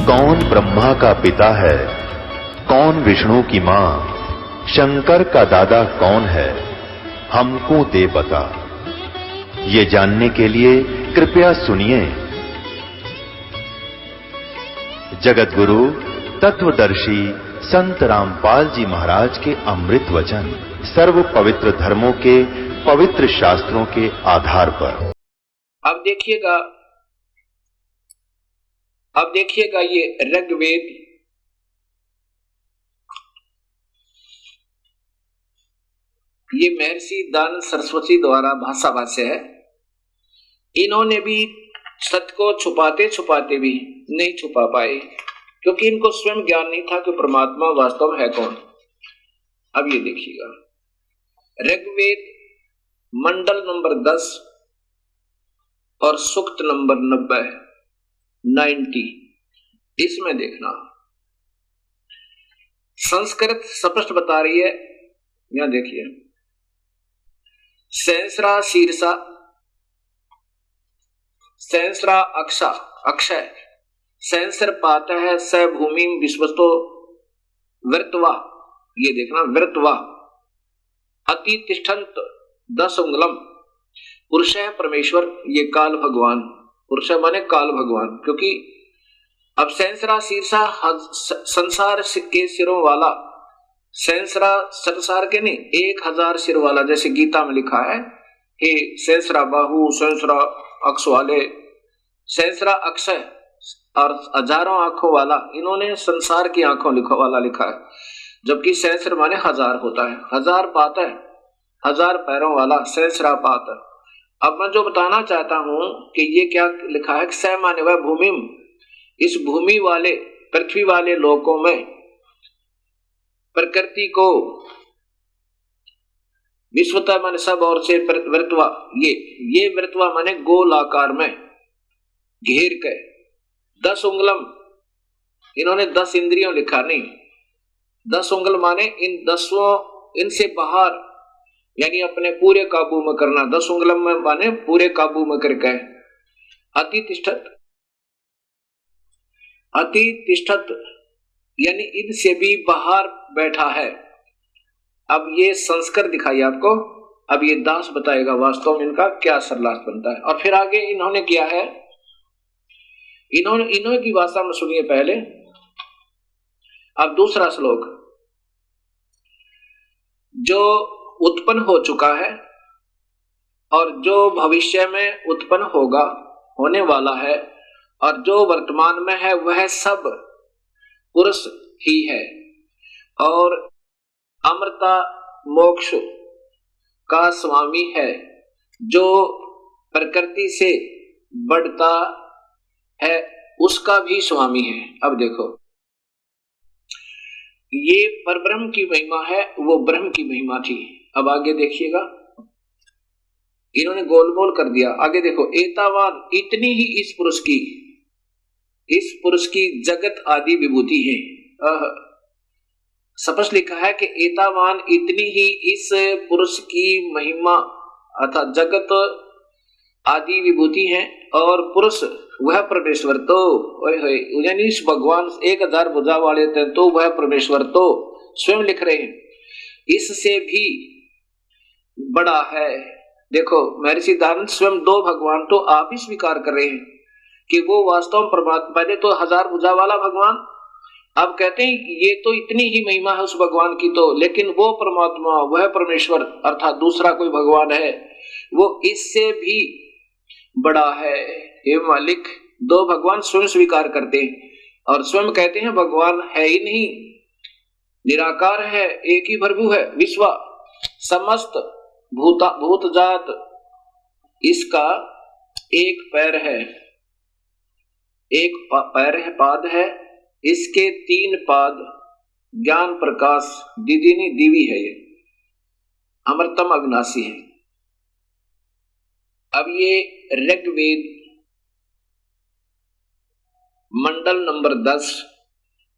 कौन ब्रह्मा का पिता है, कौन विष्णु की मां, शंकर का दादा कौन है, हमको दे बता। ये जानने के लिए कृपया सुनिए। जगत गुरु तत्वदर्शी संत रामपाल जी महाराज के अमृत वचन सर्व पवित्र धर्मों के पवित्र शास्त्रों के आधार पर। अब देखिएगा ये ऋग्वेद ये महर्षि दानंद सरस्वती द्वारा भाषा भाष्य है। इन्होंने भी सत्य को छुपाते छुपाते भी नहीं छुपा पाए, क्योंकि इनको स्वयं ज्ञान नहीं था कि परमात्मा वास्तव में है कौन। अब ये देखिएगा ऋग्वेद मंडल नंबर 10 और सूक्त नंबर 90 इसमें देखना संस्कृत स्पष्ट बता रही है। यहां देखिए सहस्रा शीर्षा सहस्रा अक्षय सहस्र पात है स भूमि विश्वस्तो वृत्वा। ये देखना वृत्वा अति तिष्ठन्त 10 उंगलम पुरुष है परमेश्वर। ये काल भगवान, पुरुष माने काल भगवान, क्योंकि अब सहस्रा शीर्षा संसार के सिरों वाला, सहस्रा संसार के नहीं 1000 सिर वाला, जैसे गीता में लिखा है कि सहस्रा बाहु सहस्रा अक्ष वाले, सहस्रा अक्षय और हजारों आंखों वाला, इन्होंने संसार की आंखों वाला लिखा है, जबकि सहस्र माने 1000 होता है। 1000 पात है 1000 पैरों वाला सहस्रा पात। अब मैं जो बताना चाहता हूं कि ये क्या लिखा है, स माने वह भूमि, इस भूमि वाले पृथ्वी वाले लोकों में प्रकृति को विश्वता माने सब और से वृत्वा, ये वृत्वा माने गोल आकार में घेर के 10 उंगलम, इन्होंने 10 इंद्रियों लिखा नहीं, 10 उंगल माने इन 10 इनसे बाहर, यानी अपने पूरे काबू में करना। 10 उंगलम में माने पूरे काबू में करके अति तिष्ठत यानी इनसे भी बाहर बैठा है। अब ये संस्कार दिखाई आपको। अब ये दास बताएगा वास्तव में इनका क्या सरलास बनता है। और फिर आगे इन्होंने किया है, इन्होंने की भाषा में सुनिए पहले। अब दूसरा श्लोक जो उत्पन्न हो चुका है और जो भविष्य में उत्पन्न होगा, होने वाला है, और जो वर्तमान में है वह सब पुरुष ही है, और अमृता मोक्ष का स्वामी है, जो प्रकृति से बढ़ता है उसका भी स्वामी है। अब देखो ये परब्रह्म की महिमा है, वो ब्रह्म की महिमा थी। अब आगे देखिएगा, इन्होंने गोलमोल कर दिया। आगे देखो एतावान इतनी ही इस पुरुष की जगत आदि विभूति है। स्पष्ट लिखा है कि एतावान इतनी ही इस पुरुष की महिमा अर्थात जगत आदि विभूति है, और पुरुष वह परमेश्वर तो यानी इस भगवान 1000 भुजा वाले थे तो वह परमेश्वर तो स्वयं लिख रहे हैं इससे भी बड़ा है। देखो महर्षि दानंद स्वयं 2 भगवान तो आप ही स्वीकार कर रहे हैं कि वो वास्तव में परमात्मा, पहले तो 1000 भुजा वाला भगवान, अब कहते हैं ये तो इतनी ही महिमा है उस भगवान की तो, लेकिन वो परमात्मा वह परमेश्वर अर्थात दूसरा कोई भगवान है वो इससे भी बड़ा है। हे मालिक 2 भगवान स्वयं स्वीकार करते हैं और स्वयं कहते हैं भगवान है ही नहीं, निराकार है, एक ही प्रभु है, विश्व समस्त भूत जात इसका एक पैर है, एक पैर है, पाद है, इसके 3 पाद ज्ञान प्रकाश दिदिनी दिवी है, ये अमृतम अविनाशी है। अब ये ऋग्वेद मंडल नंबर 10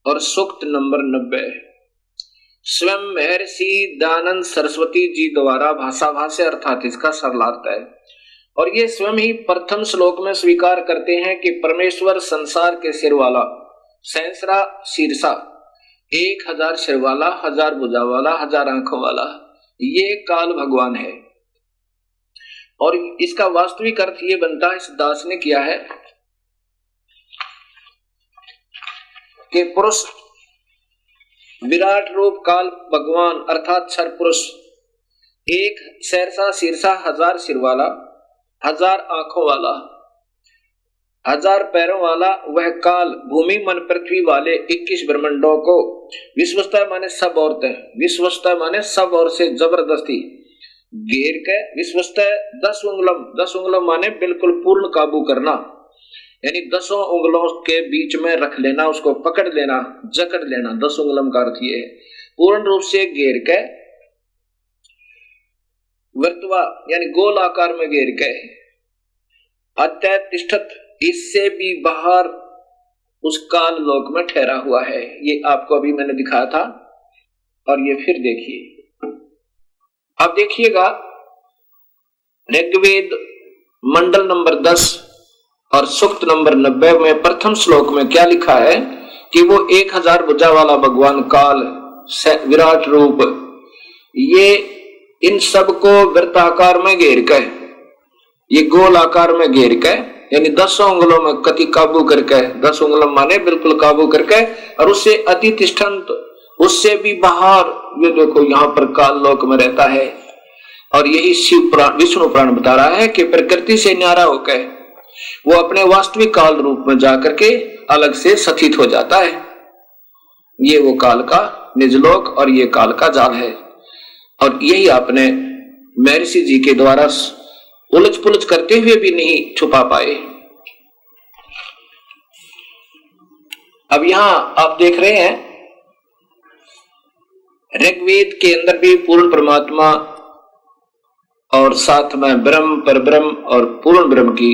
और सूक्त नंबर 90 स्वयं महर्षि दानंद सरस्वती जी द्वारा भाषा भाष्य अर्थात इसका सरलार्थ है। और ये स्वयं ही प्रथम श्लोक में स्वीकार करते हैं कि परमेश्वर संसार के सिर वाला सहस्रा शीर्षा, 1000 सिर वाला, 1000 भुजा वाला, 1000 आंखों वाला, ये काल भगवान है। और इसका वास्तविक अर्थ ये बनता है, इस दास ने किया है कि पुरुष विराट रूप काल भगवान अर्थात क्षर पुरुष, 1 सहस्रा शीर्षा, 1000 सिर वाला, 1000 आंखों वाला, 1000 पैरों वाला, वह काल भूमि मन पृथ्वी वाले 21 ब्रह्मांडों को विश्वस्तः माने सब औरतें, विश्वस्तः माने सब और से जबरदस्ती घेर के, विश्वस्तः 10 उंगलम माने बिल्कुल पूर्ण काबू करना, यानी 10 उंगलों के बीच में रख लेना, उसको पकड़ लेना, जकड़ लेना। 10 उंगलम का अर्थ ये है पूर्ण रूप से घेर के, वर्तवा यानी गोल आकार में घेर के, अत्यतिष्ठत इससे भी बाहर उस काल लोक में ठहरा हुआ है। ये आपको अभी मैंने दिखाया था और ये फिर देखिए। अब देखिएगा ऋग्वेद मंडल नंबर 10 और सूक्त नंबर 90 में प्रथम श्लोक में क्या लिखा है कि वो 1000 भुजा वाला भगवान काल विराट रूप, ये इन सबको वृत्ताकार में घेर कर, ये गोल आकार में घेर कर, यानी 10 उंगलों में कति काबू करके, 10 उंगलों माने बिल्कुल काबू करके, और उससे अतितिष्ठन्त, उससे भी बाहर, ये देखो यहाँ पर काल लोक में रहता है। और यही शिव पुराण विष्णु पुराण बता रहा है कि प्रकृति से न्यारा होकर वो अपने वास्तविक काल रूप में जाकर के अलग से स्थित हो जाता है। ये वो काल का निजलोक और ये काल का जाल है। और यही आपने महर्षि जी के द्वारा उलझ पुलझ करते हुए भी नहीं छुपा पाए। अब यहां आप देख रहे हैं ऋग्वेद के अंदर भी पूर्ण परमात्मा और साथ में ब्रह्म, परब्रह्म और पूर्ण ब्रह्म की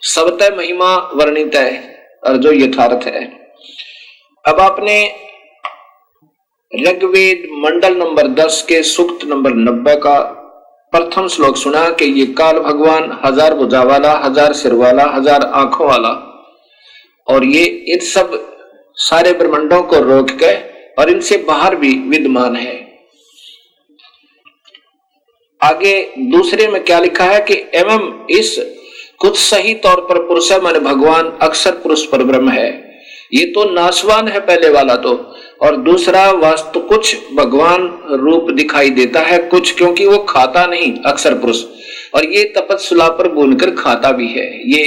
सबतः महिमा वर्णित है और जो यथार्थ है। अब आपने ऋग्वेद मंडल नंबर 10 के सूक्त नंबर 90 का प्रथम श्लोक सुना कि ये काल भगवान 1000 भुजा वाला, 1000 सिर वाला, 1000 आंखों वाला, और ये इन सब सारे ब्रह्मांडों को रोक के और इनसे बाहर भी विद्यमान है। आगे दूसरे में क्या लिखा है कि एवं इस कुछ सही तौर पर पुरुष माने भगवान अक्षर पुरुष पर ब्रह्म है। ये तो नाशवान है पहले वाला तो, और दूसरा वास्तु कुछ भगवान रूप दिखाई देता है कुछ, क्योंकि वो खाता नहीं अक्षर पुरुष, और ये तपस्या पर बुनकर खाता भी है। ये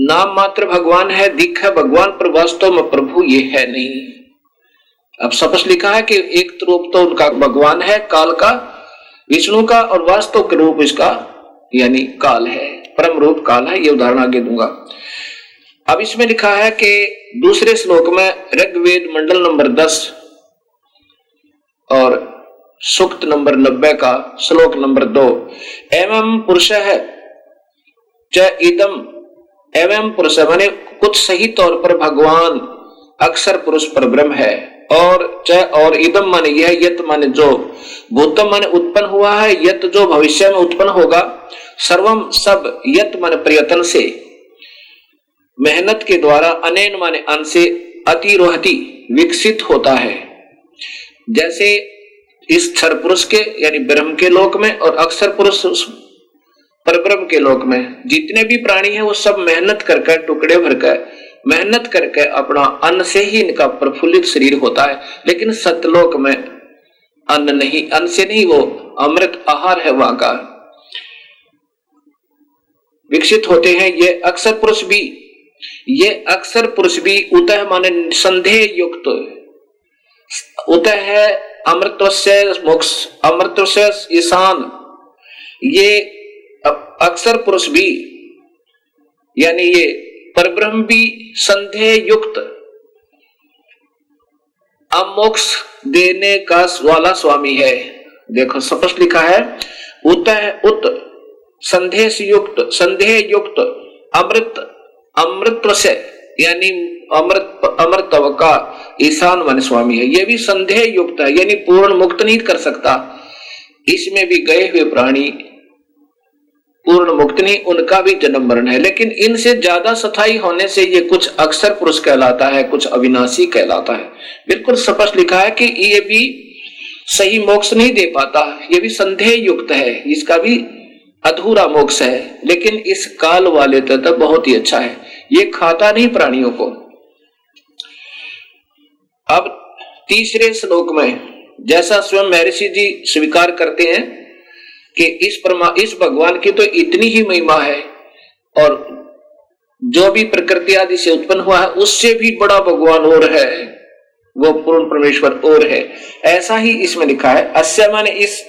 नाम मात्र भगवान है, दिख है भगवान, पर वास्तव में प्रभु ये है नहीं। अब स्पष्ट लिखा है कि एक रूप तो उनका भगवान है काल का, विष्णु का, और वास्तव के रूप इसका यानी काल है, परम रूप काल है। ये उदाहरण आगे दूंगा। अब इसमें लिखा है कि दूसरे श्लोक में ऋग्वेद मंडल नंबर 10 और सूक्त नंबर 90 का श्लोक नंबर 2, एवं पुरुष है च इदम, एवं पुरुष माने कुछ सही तौर पर भगवान अक्षर पुरुष पर ब्रह्म है, और च और इदम माने यह, यत माने जो, भूतम माने उत्पन्न हुआ है, यत जो भविष्य में उत्पन्न होगा, सर्वम सब, यत माने प्रयत्न से, मेहनत के द्वारा, अनेन माने अन से, अतिरोहति विकसित होता है। जैसे इस क्षर पुरुष के यानी ब्रह्म के लोक में और अक्षर पुरुष परब्रह्म के लोक में जितने भी प्राणी हैं वो सब मेहनत करके, टुकड़े भरकर मेहनत करके अपना अन्न से ही इनका प्रफुल्लित शरीर होता है। लेकिन सतलोक में अन्न नहीं, अन्न से नहीं, वो अमृत आहार है वहां का, विकसित होते हैं। ये अक्षर पुरुष भी उतः माने संदेह युक्त, उतः है अमृतस्य मोक्ष, अमृतस्य ईशान। ये अक्षर पुरुष भी यानी ये परब्रह्म भी संदेह युक्त अमोक्ष देने का वाला स्वामी है। देखो स्पष्ट लिखा है, उत संदेह युक्त अमृत से यानी अमृतत्व का ईशान मन स्वामी है। ये भी संदेह युक्त है, यानी पूर्ण मुक्त नहीं कर सकता। इसमें भी गए हुए प्राणी पूर्ण मुक्त नहीं, उनका भी जन्म मरण है। लेकिन इनसे ज्यादा स्थायी होने से ये कुछ अक्षर पुरुष कहलाता है, कुछ अविनाशी कहलाता है। बिल्कुल स्पष्ट लिखा है कि ये भी सही मोक्ष नहीं दे पाता, ये भी संदेह युक्त है, इसका भी अधूरा मोक्ष है। लेकिन इस काल वाले तो बहुत ही अच्छा है, ये खाता नहीं प्राणियों को। अब तीसरे श्लोक में जैसा स्वयं महर्षि जी स्वीकार करते हैं कि इस भगवान की तो इतनी ही महिमा है, और जो भी प्रकृति आदि से उत्पन्न हुआ है उससे भी बड़ा भगवान और है, वो पूर्ण परमेश्वर और है। ऐसा ही इसमें लिखा है। अस्य माने इस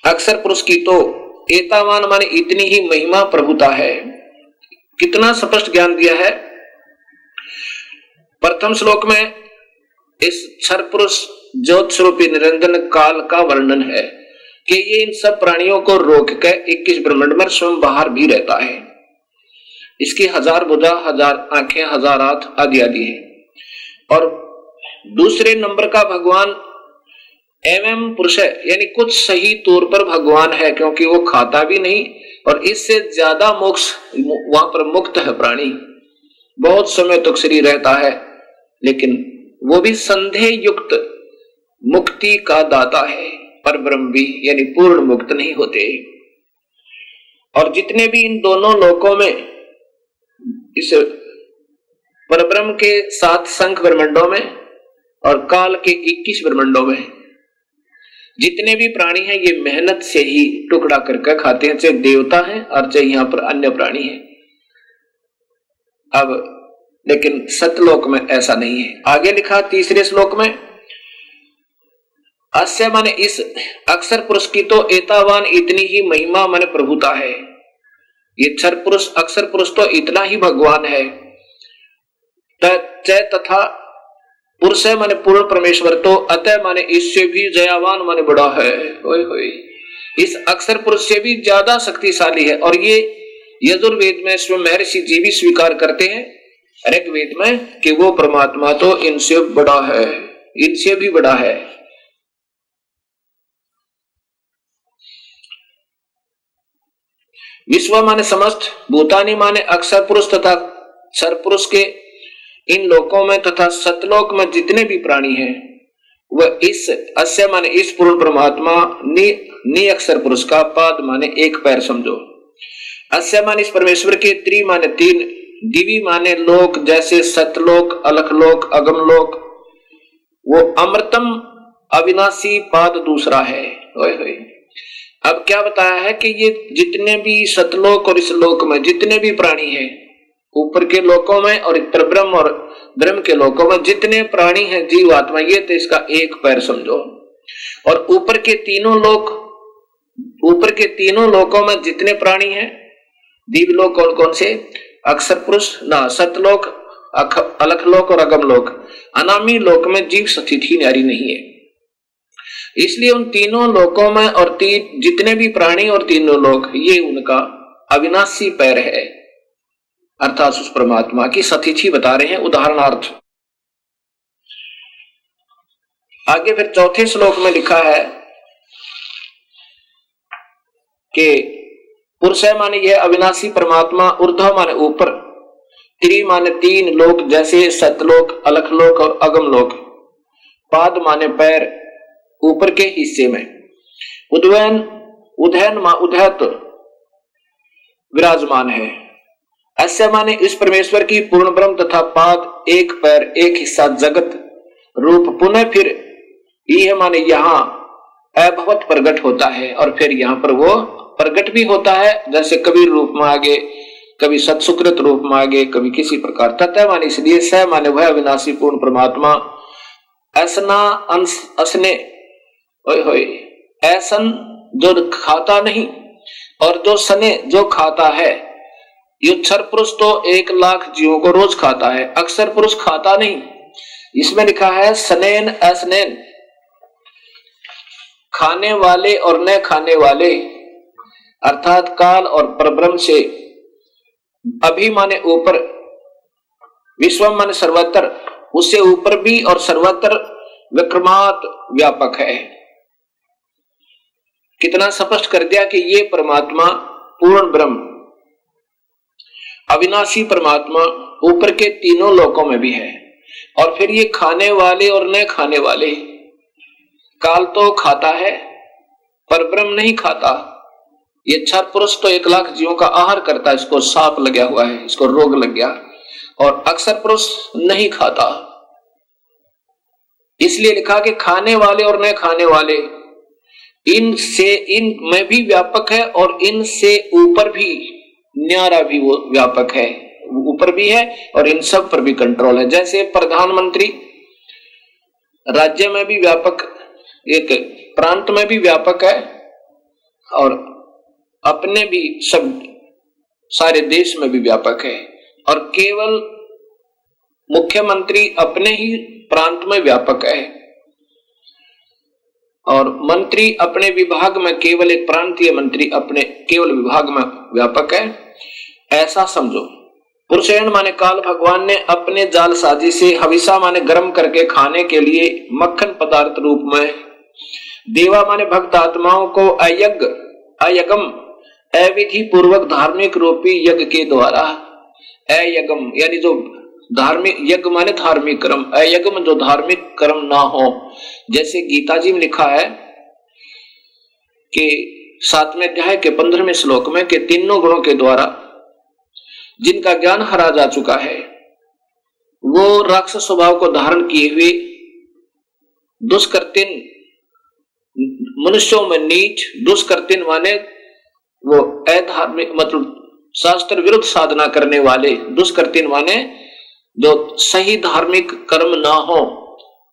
अक्षर पुरुष की तो एतावान माने इतनी ही महिमा प्रभुता है। कितना स्पष्ट ज्ञान दिया है। प्रथम श्लोक में इस क्षर पुरुष ज्योत स्वरूपी निरंजन काल का वर्णन है कि ये इन सब प्राणियों को रोक कर 21 ब्रह्मांड में स्वयं बाहर भी रहता है। इसकी 1000 भुजा, 1000 आंखें, 1000 हाथ आदि आदि है। और दूसरे नंबर का भगवान एवं पुरुष है, यानी कुछ सही तौर पर भगवान है, क्योंकि वो खाता भी नहीं और इससे ज्यादा मोक्ष वहां पर मुक्त है प्राणी, बहुत समय तक शरीर रहता है, लेकिन वो भी संदेह युक्त मुक्ति का दाता है। पर ब्रह्म भी यानी पूर्ण मुक्त नहीं होते। और जितने भी इन दोनों लोकों में इस परब्रह्म के 7 संख ब्रह्मांडों में और काल के 21 ब्रह्मांडों में जितने भी प्राणी हैं ये मेहनत से ही टुकड़ा करके खाते हैं, चाहे देवता हैं और चाहे यहाँ पर अन्य प्राणी हैं। अब लेकिन सतलोक में ऐसा नहीं है। आगे लिखा तीसरे श्लोक में, अस्य माने इस अक्षर पुरुष की तो एतावान इतनी ही महिमा माने प्रभुता है। ये क्षर पुरुष अक्षर पुरुष तो इतना ही भगवान है। तथा पुरुष है माने पूर्ण परमेश्वर तो अतः माने इससे भी जयावान माने बड़ा है। होय होय, इस अक्षर पुरुष से भी ज्यादा शक्तिशाली है। और ये यजुर्वेद में स्वयं महर्षि जी भी स्वीकार करते हैं ऋग्वेद में कि वो परमात्मा तो इनसे बड़ा है, इनसे भी बड़ा है। विश्व माने समस्त, भूतानी माने अक्षर पुरुष तथा क्षर पुरुष के इन लोकों में तथा सतलोक में जितने भी प्राणी हैं वह इस अस्य माने इस पूर्ण परमात्मा नि अक्षर पुरुष का पाद माने एक पैर समझो। अस्य माने इस परमेश्वर के त्रि माने 3, दिवी माने लोक जैसे सतलोक, अलखलोक, अगमलोक, वो अमृतम अविनाशी पाद दूसरा है। ओए होए, अब क्या बताया है कि ये जितने भी सतलोक और इस लोक में जितने भी प्राणी हैं, ऊपर के लोकों में और परब्रह्म और ब्रह्म के लोकों में जितने प्राणी हैं जीव आत्मा, ये तो इसका एक पैर समझो। और ऊपर के तीनों लोकों में जितने प्राणी हैं, दिव्यलोक कौन कौन से, अक्षर पुरुष ना, सतलोक, अलखलोक और अगमलोक, अनामी लोक में जीव स्थिति न्यारी नहीं है। इसलिए उन तीनों लोकों में और जितने भी प्राणी और तीनों लोक, ये उनका अविनाशी पैर है, अर्थात उस परमात्मा की सतिथि बता रहे हैं उदाहरणार्थ। आगे फिर चौथे श्लोक में लिखा है कि पुरुष माने यह अविनाशी परमात्मा, ऊर्ध्व माने ऊपर, त्रि माने 3 लोक जैसे सतलोक, अलखलोक और अगमलोक, पाद माने पैर ऊपर के हिस्से में, उदयन उदयत विराजमान है। अस्य माने इस परमेश्वर की पूर्ण ब्रह्म तथा पाद एक पैर एक हिस्सा जगत रूप पुनः फिर यह माने यहाँ अभवत प्रकट होता है, और फिर यहाँ पर वो प्रकट भी होता है, जैसे कभी रूप में आगे, कभी सत्सुकृत रूप में आगे, कभी किसी प्रकार। तथा माने इसलिए स माने वह अविनाशी पूर्ण परमात्मा, असना अंश असने, ओए होए, ऐसन जो खाता नहीं और जो सने जो खाता है। ये क्षर पुरुष तो 1,00,000 जीवों को रोज खाता है, अक्षर पुरुष खाता नहीं। इसमें लिखा है सनेन असनेन, खाने वाले और न खाने वाले, अर्थात काल और परब्रह्म से अभी माने ऊपर, विश्व माने सर्वत्र, उससे ऊपर भी और सर्वत्र विक्रमात व्यापक है। कितना स्पष्ट कर दिया कि ये परमात्मा पूर्ण ब्रह्म अविनाशी परमात्मा ऊपर के तीनों लोकों में भी है। और फिर ये खाने वाले और न खाने वाले, काल तो खाता है पर ब्रह्म नहीं खाता। ये क्षर पुरुष तो 1 लाख जीवों का आहार करता है, इसको सांप लगा हुआ है, इसको रोग लग गया, और अक्षर पुरुष नहीं खाता। इसलिए लिखा कि खाने वाले और न खाने वाले, इनसे इन में भी व्यापक है और इनसे ऊपर भी न्यारा भी वो व्यापक है, ऊपर भी है और इन सब पर भी कंट्रोल है। जैसे प्रधानमंत्री राज्य में भी व्यापक, एक प्रांत में भी व्यापक है और अपने भी सब सारे देश में भी व्यापक है। और केवल मुख्यमंत्री अपने ही प्रांत में व्यापक है और मंत्री अपने विभाग में, केवल एक प्रांतीय मंत्री अपने केवल विभाग में व्यापक है, ऐसा समझो। पुरुषेण माने काल भगवान ने अपने जाल साजी से हविषा माने गर्म करके खाने के लिए मक्खन पदार्थ रूप में, देवा माने भक्त आत्माओं को अयज्ञम अविधि पूर्वक धार्मिक रूपी यज्ञ के द्वारा, अयज्ञम यानी जो धार्मिक, यज्ञ माने धार्मिक कर्म, अयज्ञ जो धार्मिक कर्म ना हो। जैसे गीता जी में लिखा है कि 7वें अध्याय के 15वें श्लोक में कि तीनों गुणों के द्वारा जिनका ज्ञान हरा जा चुका है वो राक्षस स्वभाव को धारण किए हुए दुष्कृतिन, मनुष्यों में नीच, दुष्कृतिन माने वो अधार्मिक, मतलब शास्त्र विरुद्ध साधना करने वाले, दुष्कृतिन माने जो सही धार्मिक कर्म ना हो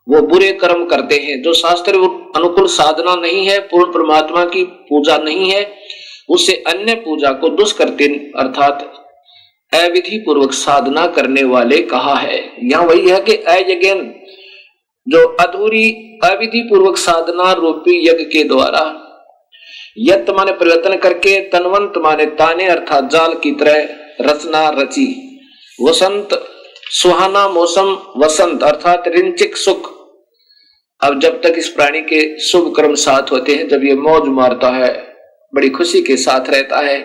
वो बुरे कर्म करते हैं। जो शास्त्र अनुकूल साधना नहीं है, पूर्ण परमात्मा की पूजा नहीं है, उससे अन्य पूजा को दुष्कृतिन अर्थात अविधि पूर्वक साधना करने वाले कहा है। यहाँ वही है कि अयज्ञ जो अधूरी अविधि पूर्वक साधना रूपी यज्ञ के द्वारा, यत माने परिवर्तन करके, तन्वंत माने ताने अर्थात जाल की तरह रचना रची, वसंत सुहाना मौसम, वसंत अर्थात रिंचिक सुख। अब जब तक इस प्राणी के शुभ कर्म साथ होते हैं, जब ये मौज मारता है, बड़ी खुशी के साथ रहता है,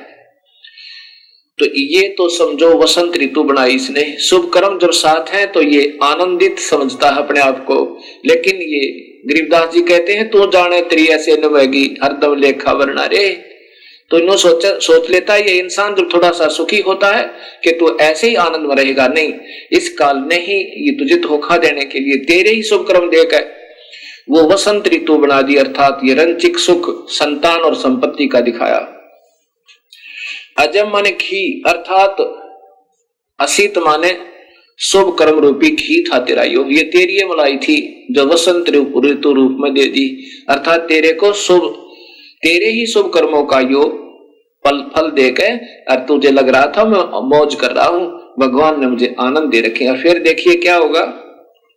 तो ये तो समझो वसंत ऋतु बनाई इसने। शुभ कर्म जब साथ है तो ये आनंदित समझता है अपने आप को। लेकिन ये गरीबदास जी कहते हैं तू जाने तेरी ऐसे नवेगी हरदम लेखा वरना रे। तो इन्हों सोच लेता है ये इंसान जब थोड़ा सा सुखी होता है कि तू ऐसे ही आनंद में रहेगा। नहीं, इस काल ने ही ये तुझे धोखा देने के लिए तेरे ही शुभ कर्म देकर वो वसंत ऋतु बना दी, अर्थात ये रंचिक सुख संतान और संपत्ति का दिखाया। अजम माने घी अर्थात असित माने शुभ कर्म रूपी घी था तेरा योग, ये तेरी ये मलाई थी जो वसंत ऋतु रूप में दे दी, अर्थात तेरे को शुभ, तेरे ही शुभ कर्मों का योग फल देकर, और तुझे लग रहा था मैं मौज कर रहा हूं, भगवान ने मुझे आनंद दे रखे। और फिर देखिए क्या होगा,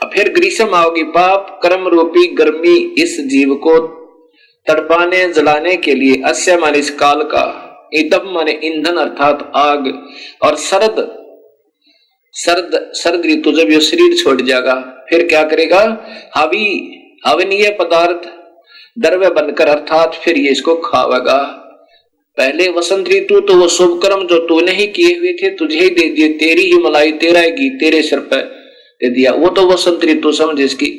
फिर ग्रीष्म आओगी, पाप कर्म रूपी गर्मी इस जीव को तड़पाने जलाने के लिए, अस्य माने इस काल का, इदम माने ईंधन अर्थात आग, और सर्द ऋतु जब ये शरीर छोड़ जाएगा फिर क्या करेगा, हवनीय पदार्थ द्रव्य बनकर, अर्थात फिर ये इसको खावेगा। पहले वसंत ऋतु तो वो शुभ कर्म जो तूने ही किए हुए थे तुझे ही दे दिए, तेरी ही मलाई, तेरा ही घी तेरे सिर पर दे दिया, वो तो वसंत ऋतु समझ इसकी।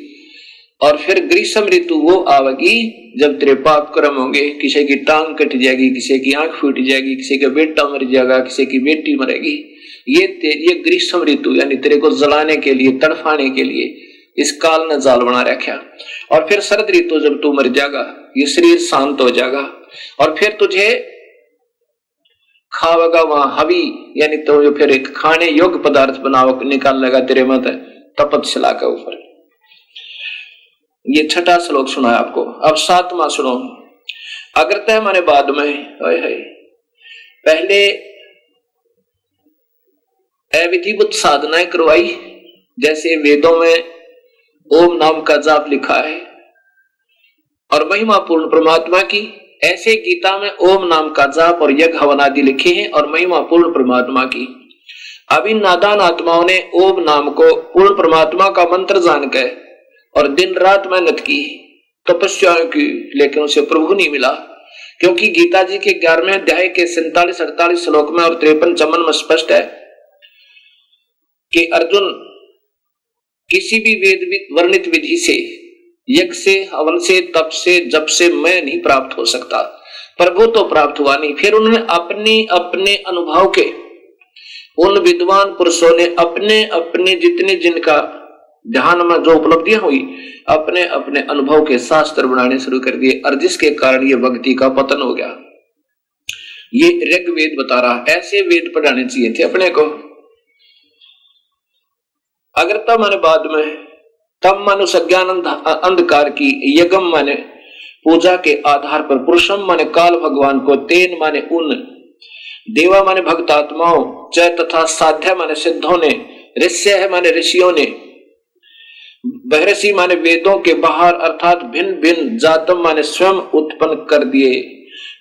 और फिर ग्रीष्म ऋतु वो आवेगी जब तेरे पाप कर्म होंगे, किसी की टांग कट जाएगी, किसी की आंख फूट जाएगी, किसी का बेटा मर जाएगा, किसी की बेटी मरेगी। ये ग्रीष्म ऋतु यानी तेरे को जलाने के लिए, तड़फाने के लिए इस काल ने जाल बना रखा। और फिर शरद ऋतु जब तू मर जाएगा, ये शरीर शांत हो जाएगा और फिर तुझे खावेगा वहां हवी, यानी तो जो फिर एक खाने योग्य पदार्थ बनाओ निकाल लेगा तेरे मत तपस्या के ऊपर। ये छठा श्लोक सुना है आपको। अब सातवां सुनो। अग्रतः माने बाद में, पहले अविधिवत साधनाएं करवाई, जैसे वेदों में ओम नाम का जाप लिखा है और महिमा पूर्ण परमात्मा की, ऐसे गीता में ओम नाम का जाप और यज्ञ हवन आदि लिखे हैं और महिमा पूर्ण परमात्मा की। अब इन नादान आत्माओं ने ओम नाम को पूर्ण परमात्मा का मंत्र जानकर और दिन रात मेहनत की, तपस्या की, लेकिन उसे प्रभु नहीं मिला। क्योंकि गीता जी के 11वें अध्याय के 47-48 श्लोक में और 53 चमन में स्पष्ट है कि अर्जुन किसी भी वेद वर्णित विधि से, यज्ञ से, हवन से, तप से, जप से मैं नहीं प्राप्त हो सकता, पर वो तो प्राप्त हुआ नहीं। फिर उन्होंने अपने अपने अनुभव के, उन विद्वान पुरुषों ने अपने अपने जितने जिनका ध्यान में जो उपलब्धियां हुई, अपने अपने अनुभव के शास्त्र बनाने शुरू कर दिए, और जिसके कारण ये भक्ति का पतन हो गया। ये ऋग्वेद बता रहा, ऐसे वेद पढ़ाने चाहिए थे अपने को। अगर तब माने बाद में, तब मानो सज्ञान अंधकार की, यज्ञम माने पूजा के आधार पर, पुरुषम माने काल भगवान को, तेन माने उन, देवा माने भक्त आत्माओं, च तथा साध्य माने सिद्धों ने, ऋष्य है माने ऋषियों ने, बहरसी माने वेदों के बाहर अर्थात भिन्न भिन्न, जातम माने स्वयं उत्पन्न कर दिए।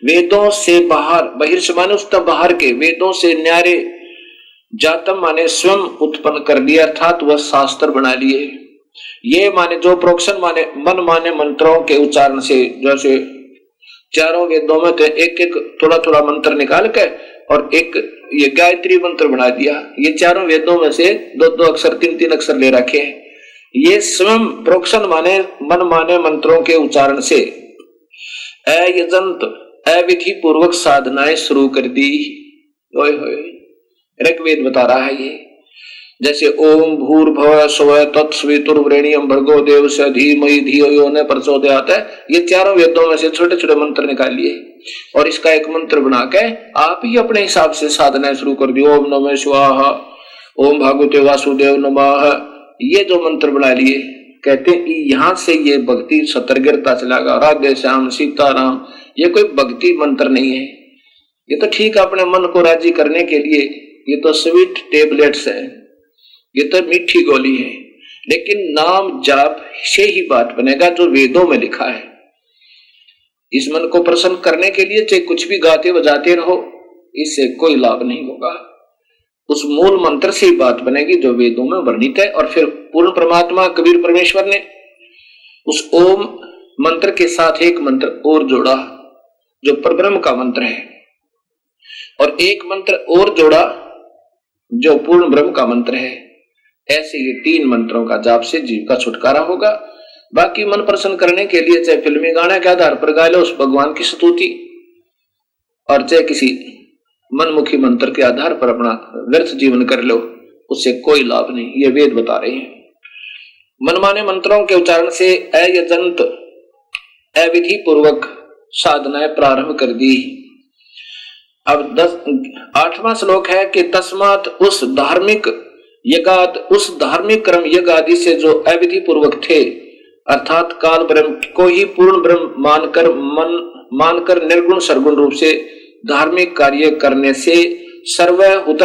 वेदों से बाहर, बहिर्ष माने उस तक बाहर के, वेदों से न्यारे, जातम माने स्वयं उत्पन्न कर दिया अर्थात वह शास्त्र बना लिए। ये माने जो प्रोक्शन माने मन माने मंत्रों के उच्चारण से, जैसे चारों वेदों में तो एक एक थोड़ा थोड़ा मंत्र निकाल के और एक ये गायत्री मंत्र बना दिया। ये चारों वेदों में से दो दो अक्षर, तीन तीन अक्षर ले रखे हैं। ये स्वयं प्रोक्शन माने मन माने मंत्रों के उच्चारण से अयजंत अविधि पूर्वक साधनाएं शुरू कर दी। ओए होए, ऋग्वेद बता रहा है ये। जैसे ओम भूर्भुवः स्वः तत्सवितुर्वरेण्यं भर्गो देवस्य धीमहि धियो यो न प्रचोदयात्, ये चारों वेदों में से छोटे छोटे मंत्र निकाल लिए और इसका एक मंत्र बना के आप ही अपने हिसाब से साधना शुरू कर दी। ओम नमः शिवाय, ओम भगवते वासुदेव नमः, ये जो मंत्र बना लिए, कहते हैं यहां से ये भक्ति सतर्कता चलागा। राधे श्याम सीताराम, ये कोई भक्ति मंत्र नहीं है, ये तो ठीक अपने मन को राजी करने के लिए, ये तो स्वीट टेबलेट्स है, ये तो मीठी गोली है। लेकिन नाम जाप से ही बात बनेगा जो वेदों में लिखा है। इस मन को प्रसन्न करने के लिए चाहे कुछ भी गाते बजाते रहो, इससे कोई लाभ नहीं होगा। उस मूल मंत्र से ही बात बनेगी जो वेदों में वर्णित है। और फिर पूर्ण परमात्मा कबीर परमेश्वर ने उस ओम मंत्र के साथ एक मंत्र और जोड़ा जो परब्रह्म का मंत्र है, और एक मंत्र और जोड़ा जो पूर्ण ब्रह्म का मंत्र है। ऐसे ये तीन मंत्रों का जाप से जीव का छुटकारा होगा। बाकी मन प्रसन्न करने के लिए चाहे फिल्मी गाने के आधार पर गा लो उस भगवान की स्तुति, और चाहे किसी मनमुखी मंत्र के आधार पर अपना व्यर्थ जीवन कर लो, उससे कोई लाभ नहीं। ये वेद बता रहे हैं। मनमाने मंत्रों के उच्चारण से अयजंत अविधि पूर्वक साधनाएं प्रारंभ कर दी। अब 8वां श्लोक है कि तस्मात उस धार्मिक यज्ञात, उस धार्मिक कर्म यज्ञ आदि से जो अविधि पूर्वक थे, अर्थात काल ब्रह्म को ही पूर्ण ब्रह्म मानकर निर्गुण सरगुण रूप से धार्मिक कार्य करने से सर्वहुत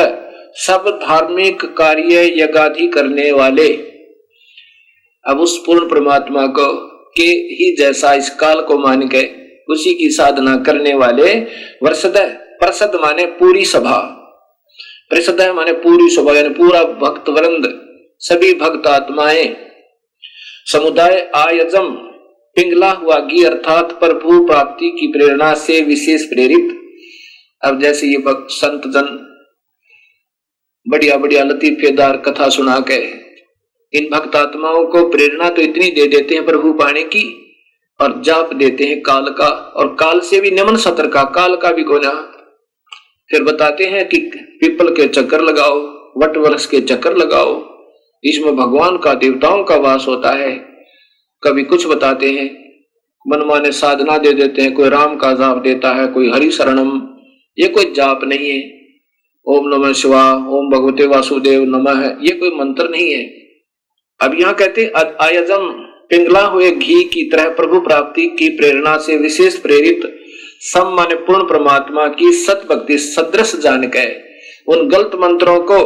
सब धार्मिक कार्य यज्ञादि करने वाले, अब उस पूर्ण परमात्मा को के ही जैसा इस काल को मान के उसी की साधना करने वाले, वर्षद प्रसद माने पूरी सभा, प्रसद माने पूरी सभा यानी पूरा भक्त वृंद, सभी भक्त आत्माएं, समुदाय आयजम पिंगला हुआ गी अर्थात प्रभु प्राप्ति की प्रेरणा से विशेष प्रेरित। अब जैसे ये भक्त संत जन बढ़िया बढ़िया लतीफेदार कथा सुना के इन भक्त आत्माओं को प्रेरणा तो इतनी दे देते हैं प्रभु पाने की, और जाप देते हैं काल का, और काल से भी निम्न सतर का, काल का भी कोना। फिर बताते हैं कि पीपल के चक्कर लगाओ, वट वृक्ष के चक्कर लगाओ, इसमें भगवान का देवताओं का वास होता है। कभी कुछ बताते हैं, मनमाने साधना दे देते हैं, कोई राम का जाप देता है, कोई हरि शरणम, ये कोई जाप नहीं है। ओम नमः शिवाय, ओम भगवते वासुदेव नमः, ये कोई मंत्र नहीं है। अब यहाँ कहते आयजम पिंगला हुए घी की तरह प्रभु प्राप्ति की प्रेरणा से विशेष प्रेरित सम माने पूर्ण परमात्मा की सत भक्ति सदृश जान के उन गलत मंत्रों को,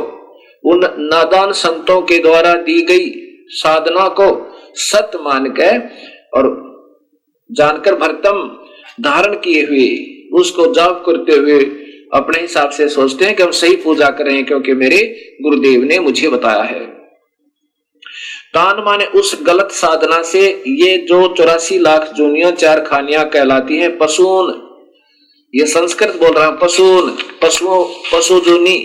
उन नादान संतों के द्वारा दी गई साधना को सत मान के और जानकर भरतम धारण किए हुए उसको जाप करते हुए अपने हिसाब से सोचते हैं कि हम सही पूजा करें क्योंकि मेरे गुरुदेव ने मुझे बताया है। तान माने उस गलत साधना से ये जो 84 लाख जूनियां चार खानियां कहलाती हैं, पशुन ये संस्कृत बोल रहा हूं। पशु जूनी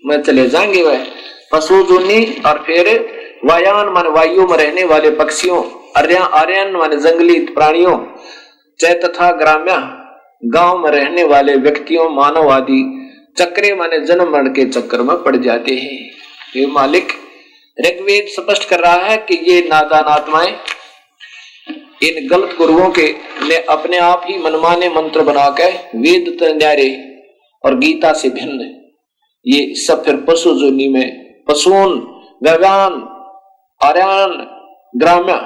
में चले जाएंगे वह पशु जूनी, और फिर वायान माने वायु में रहने वाले पक्षियों, आर्यन माने जंगली प्राणियों, चै तथा ग्राम्य गांव में रहने वाले व्यक्तियों, मानव आदि, चक्रे माने जन्म मरण के चक्कर में पड़ जाते हैं। ये मालिक ऋग्वेद स्पष्ट कर रहा है कि ये नादान आत्माएं इन गलत गुरुओं के ने अपने आप ही मनमाने मंत्र बनाकर वेद न्यारे और गीता से भिन्न ये सब फिर पशु जोनी में पशुन, व्यवान, आर्यन, ग्राम्य,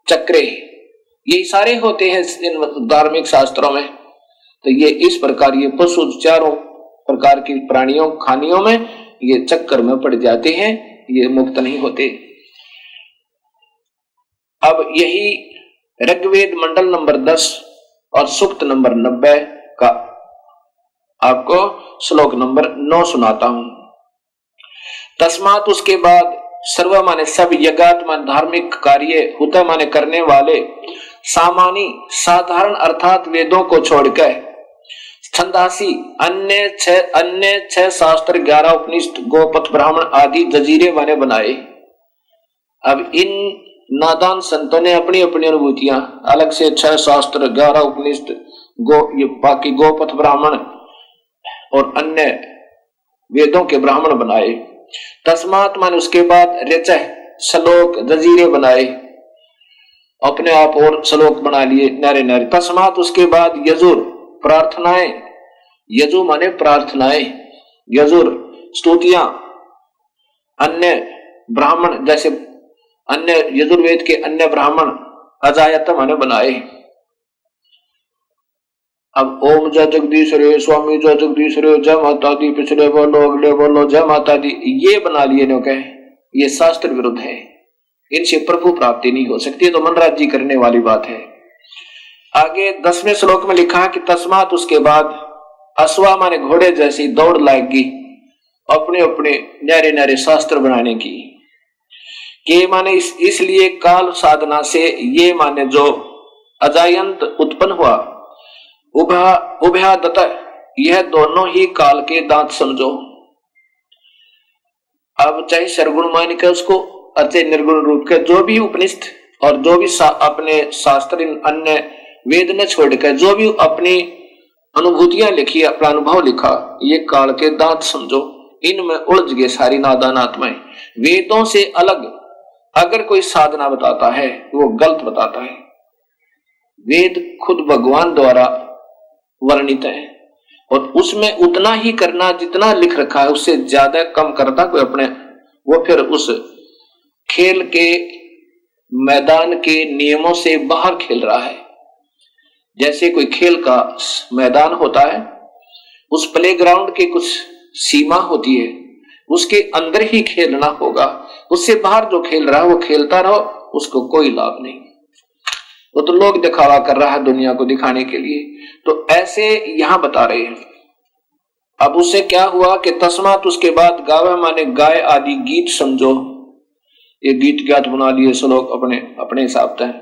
चक्रे, ये सारे होते हैं इन धार्मिक शास्त्रों में। तो ये इस प्रकार ये पशु चारों प्रकार की प्राणियों खानियों में ये चक्कर में पड़ जाते हैं, ये मुक्त नहीं होते। अब यही ऋग्वेद मंडल नंबर 10 और सूक्त नंबर 90 का आपको श्लोक नंबर 9 सुनाता हूं। तस्मात उसके बाद सर्व माने सब, यज्ञात माने धार्मिक कार्य, हुता माने करने वाले, सामानी साधारण अर्थात वेदों को छोड़कर, छंदासी अन्य छह शास्त्र, 11 उपनिषद, गोपथ ब्राह्मण आदि जजीरे माने बनाए। अब इन नादान संतों ने अपनी अपनी अनुभूतियां अलग से 6 शास्त्र, 11 उपनिषद, ये बाकी गोपथ ब्राह्मण और अन्य वेदों के ब्राह्मण बनाए। तस्मात मान उसके बाद रचय श्लोक जजीरे बनाए, अपने आप और श्लोक बना लिए नारे नारे। तस्मात उसके बाद यजुर प्रार्थनाएं, यजु माने प्रार्थनाएं, यजुर स्तुतियां, अन्य ब्राह्मण जैसे अन्य यजुर्वेद के अन्य ब्राह्मण अजायत माने बनाए। अब ओम जय जगदीश रे, स्वामी जय जगदीश रे, जय माता दी, पिछले बोलो अगले बोलो जय माता दी, ये बना लिए नो कहे, ये शास्त्र विरुद्ध है, इनसे प्रभु प्राप्ति नहीं हो सकती, तो मनराज जी करने वाली बात है। आगे 10वें श्लोक में लिखा कि तस्मात उसके बाद अश्वा माने घोड़े जैसी दौड़ लाएगी अपने अपने न्यारे न्यारे शास्त्र बनाने की। के माने इसलिए काल साधना से, ये माने जो अजायंत उत्पन्न हुआ, उभयादत, यह दोनों ही काल के दांत समझो। अब चाहे सरगुण मान के उसको, अचे निर्गुण रूप के, जो भी उपनिषद और जो भी अपने शास्त्र अन्य वेद ने छोड़कर जो भी अपनी अनुभूतियां लिखी, अपना अनुभव लिखा, ये काल के दांत समझो। इनमें उलझ गए सारी नादान आत्माएं। वेदों से अलग अगर कोई साधना बताता है वो गलत बताता है। वेद खुद भगवान द्वारा वर्णित है और उसमें उतना ही करना जितना लिख रखा है, उससे ज्यादा कम करता कोई अपने, वो फिर उस खेल के मैदान के नियमों से बाहर खेल रहा है। जैसे कोई खेल का मैदान होता है, उस प्लेग्राउंड की कुछ सीमा होती है, उसके अंदर ही खेलना होगा, उससे बाहर जो खेल रहा है वो खेलता रहो, उसको कोई लाभ नहीं। वो तो लोग दिखावा कर रहा है दुनिया को दिखाने के लिए, तो ऐसे यहां बता रहे हैं। अब उससे क्या हुआ कि तस्मात उसके बाद गावे माने गाय आदि गीत समझो, ये गीत ज्ञात बना लिए श्लोक अपने हिसाब से।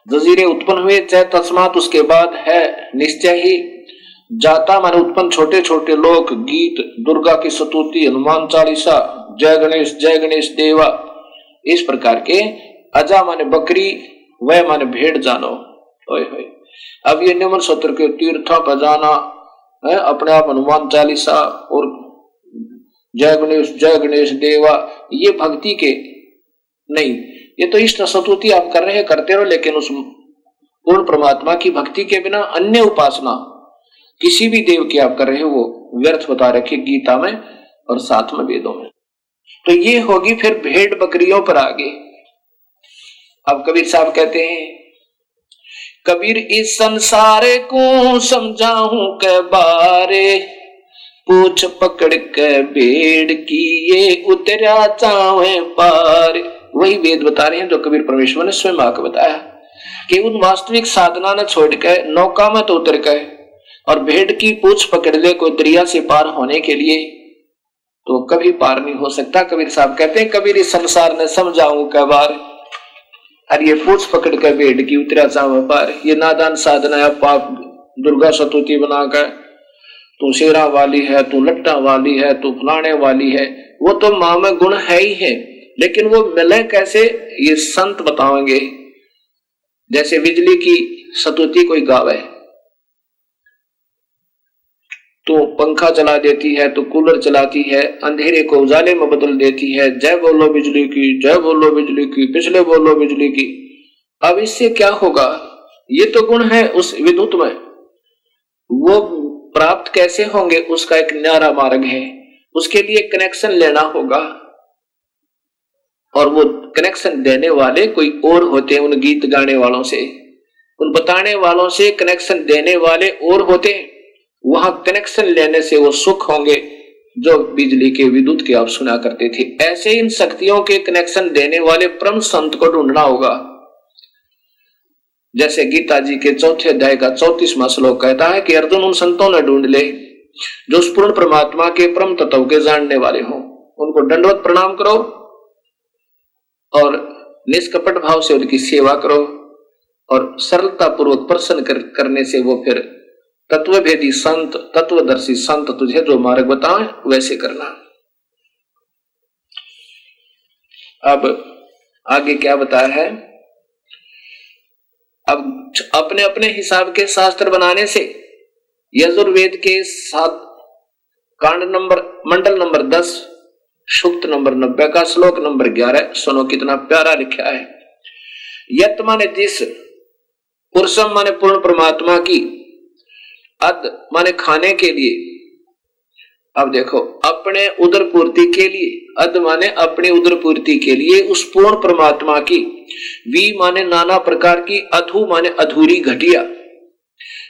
जजीरे उत्पन्न हुए, चाहे तस्मात उसके बाद है निश्चय ही, जाता माने उत्पन्न छोटे छोटे लोग, गीत, दुर्गा की स्तुति, हनुमान चालीसा, जय गणेश देवा, इस प्रकार के। अजा माने बकरी, वह माने भेड़ जानो। ओए होए, अब ये निमन सत्र के तीर्था पर जाना है, अपने आप हनुमान चालीसा और जय गणेश देवा, ये भक्ति के नहीं, ये तो इष्ट स्तुति आप कर रहे हैं, करते रहो, लेकिन उस पूर्ण परमात्मा की भक्ति के बिना अन्य उपासना किसी भी देव की आप कर रहे हो वो व्यर्थ बता रखे गीता में और साथ में वेदों में। तो ये होगी फिर भेड़ बकरियों पर आगे। अब कबीर साहब कहते हैं, कबीर इस संसार को समझाऊं के बारे, पूछ पकड़ के भेड़ की ये उतरा चावे पार। वही वेद बता रहे हैं जो कबीर परमेश्वर ने स्वयं आकर बताया कि उन वास्तविक साधना ने छोड़कर नौका में तो उतर गए और भेड़ की पूछ पकड़ ले कोई दरिया से पार होने के लिए, तो कभी पार नहीं हो सकता। कबीर साहब कहते हैं, कबीर इस संसार ने समझाऊं के बार, अरे ये पूछ पकड़ कर भेड़ की उतरा चावे पार, ये नादान साधना है, पाप दुर्गा स्तुति बनाकर तू शेरा वाली है, तू लट्टा वाली है, तू फलाने वाली है, वो तो माँ में गुण है ही है, लेकिन वो मिले कैसे ये संत बताएंगे। जैसे बिजली की स्तुति कोई गावे, तो पंखा चला देती है, तो कूलर चलाती है, अंधेरे को उजाले में बदल देती है, जय बोलो बिजली की, जय बोलो बिजली की, पिछले बोलो बिजली की। अब इससे क्या होगा? ये तो गुण है उस विद्युत में, वो प्राप्त कैसे होंगे? उसका एक न्यारा मार्ग है, उसके लिए कनेक्शन लेना होगा, और वो कनेक्शन देने वाले कोई और होते हैं, उन गीत गाने वालों से, उन बताने वालों से कनेक्शन देने वाले और होते हैं। वहां कनेक्शन लेने से वो सुख होंगे जो बिजली के विद्युत के आप सुना करते थे। ऐसे इन शक्तियों के कनेक्शन देने वाले परम संत को ढूंढना होगा। जैसे गीता जी के 4 अध्याय का 34वां श्लोक कहता है कि अर्जुन उन संतों ने ढूंढ ले जो उस पूर्ण परमात्मा के परम तत्व के जानने वाले हों, उनको दंडवत प्रणाम करो और निष्कपट भाव से उनकी सेवा करो, और सरलता पूर्वक प्रसन्न करने से वो फिर तत्वभेदी संत, तत्वदर्शी संत तुझे जो मार्ग बताए वैसे करना। अब आगे क्या बताया है? अब अपने अपने हिसाब के शास्त्र बनाने से यजुर्वेद के 7 कांड नंबर मंडल नंबर 10 सूक्त नंबर 90 का श्लोक नंबर 11 सुनो कितना प्यारा लिखा है। यत माने जिस, पुरुषम माने पूर्ण परमात्मा की, अद माने खाने के लिए, अब देखो अपने उदर पूर्ति के लिए, अद माने अपनी उदर पूर्ति के लिए उस पूर्ण परमात्मा की, वी माने नाना प्रकार की, अधू माने अधूरी घटिया,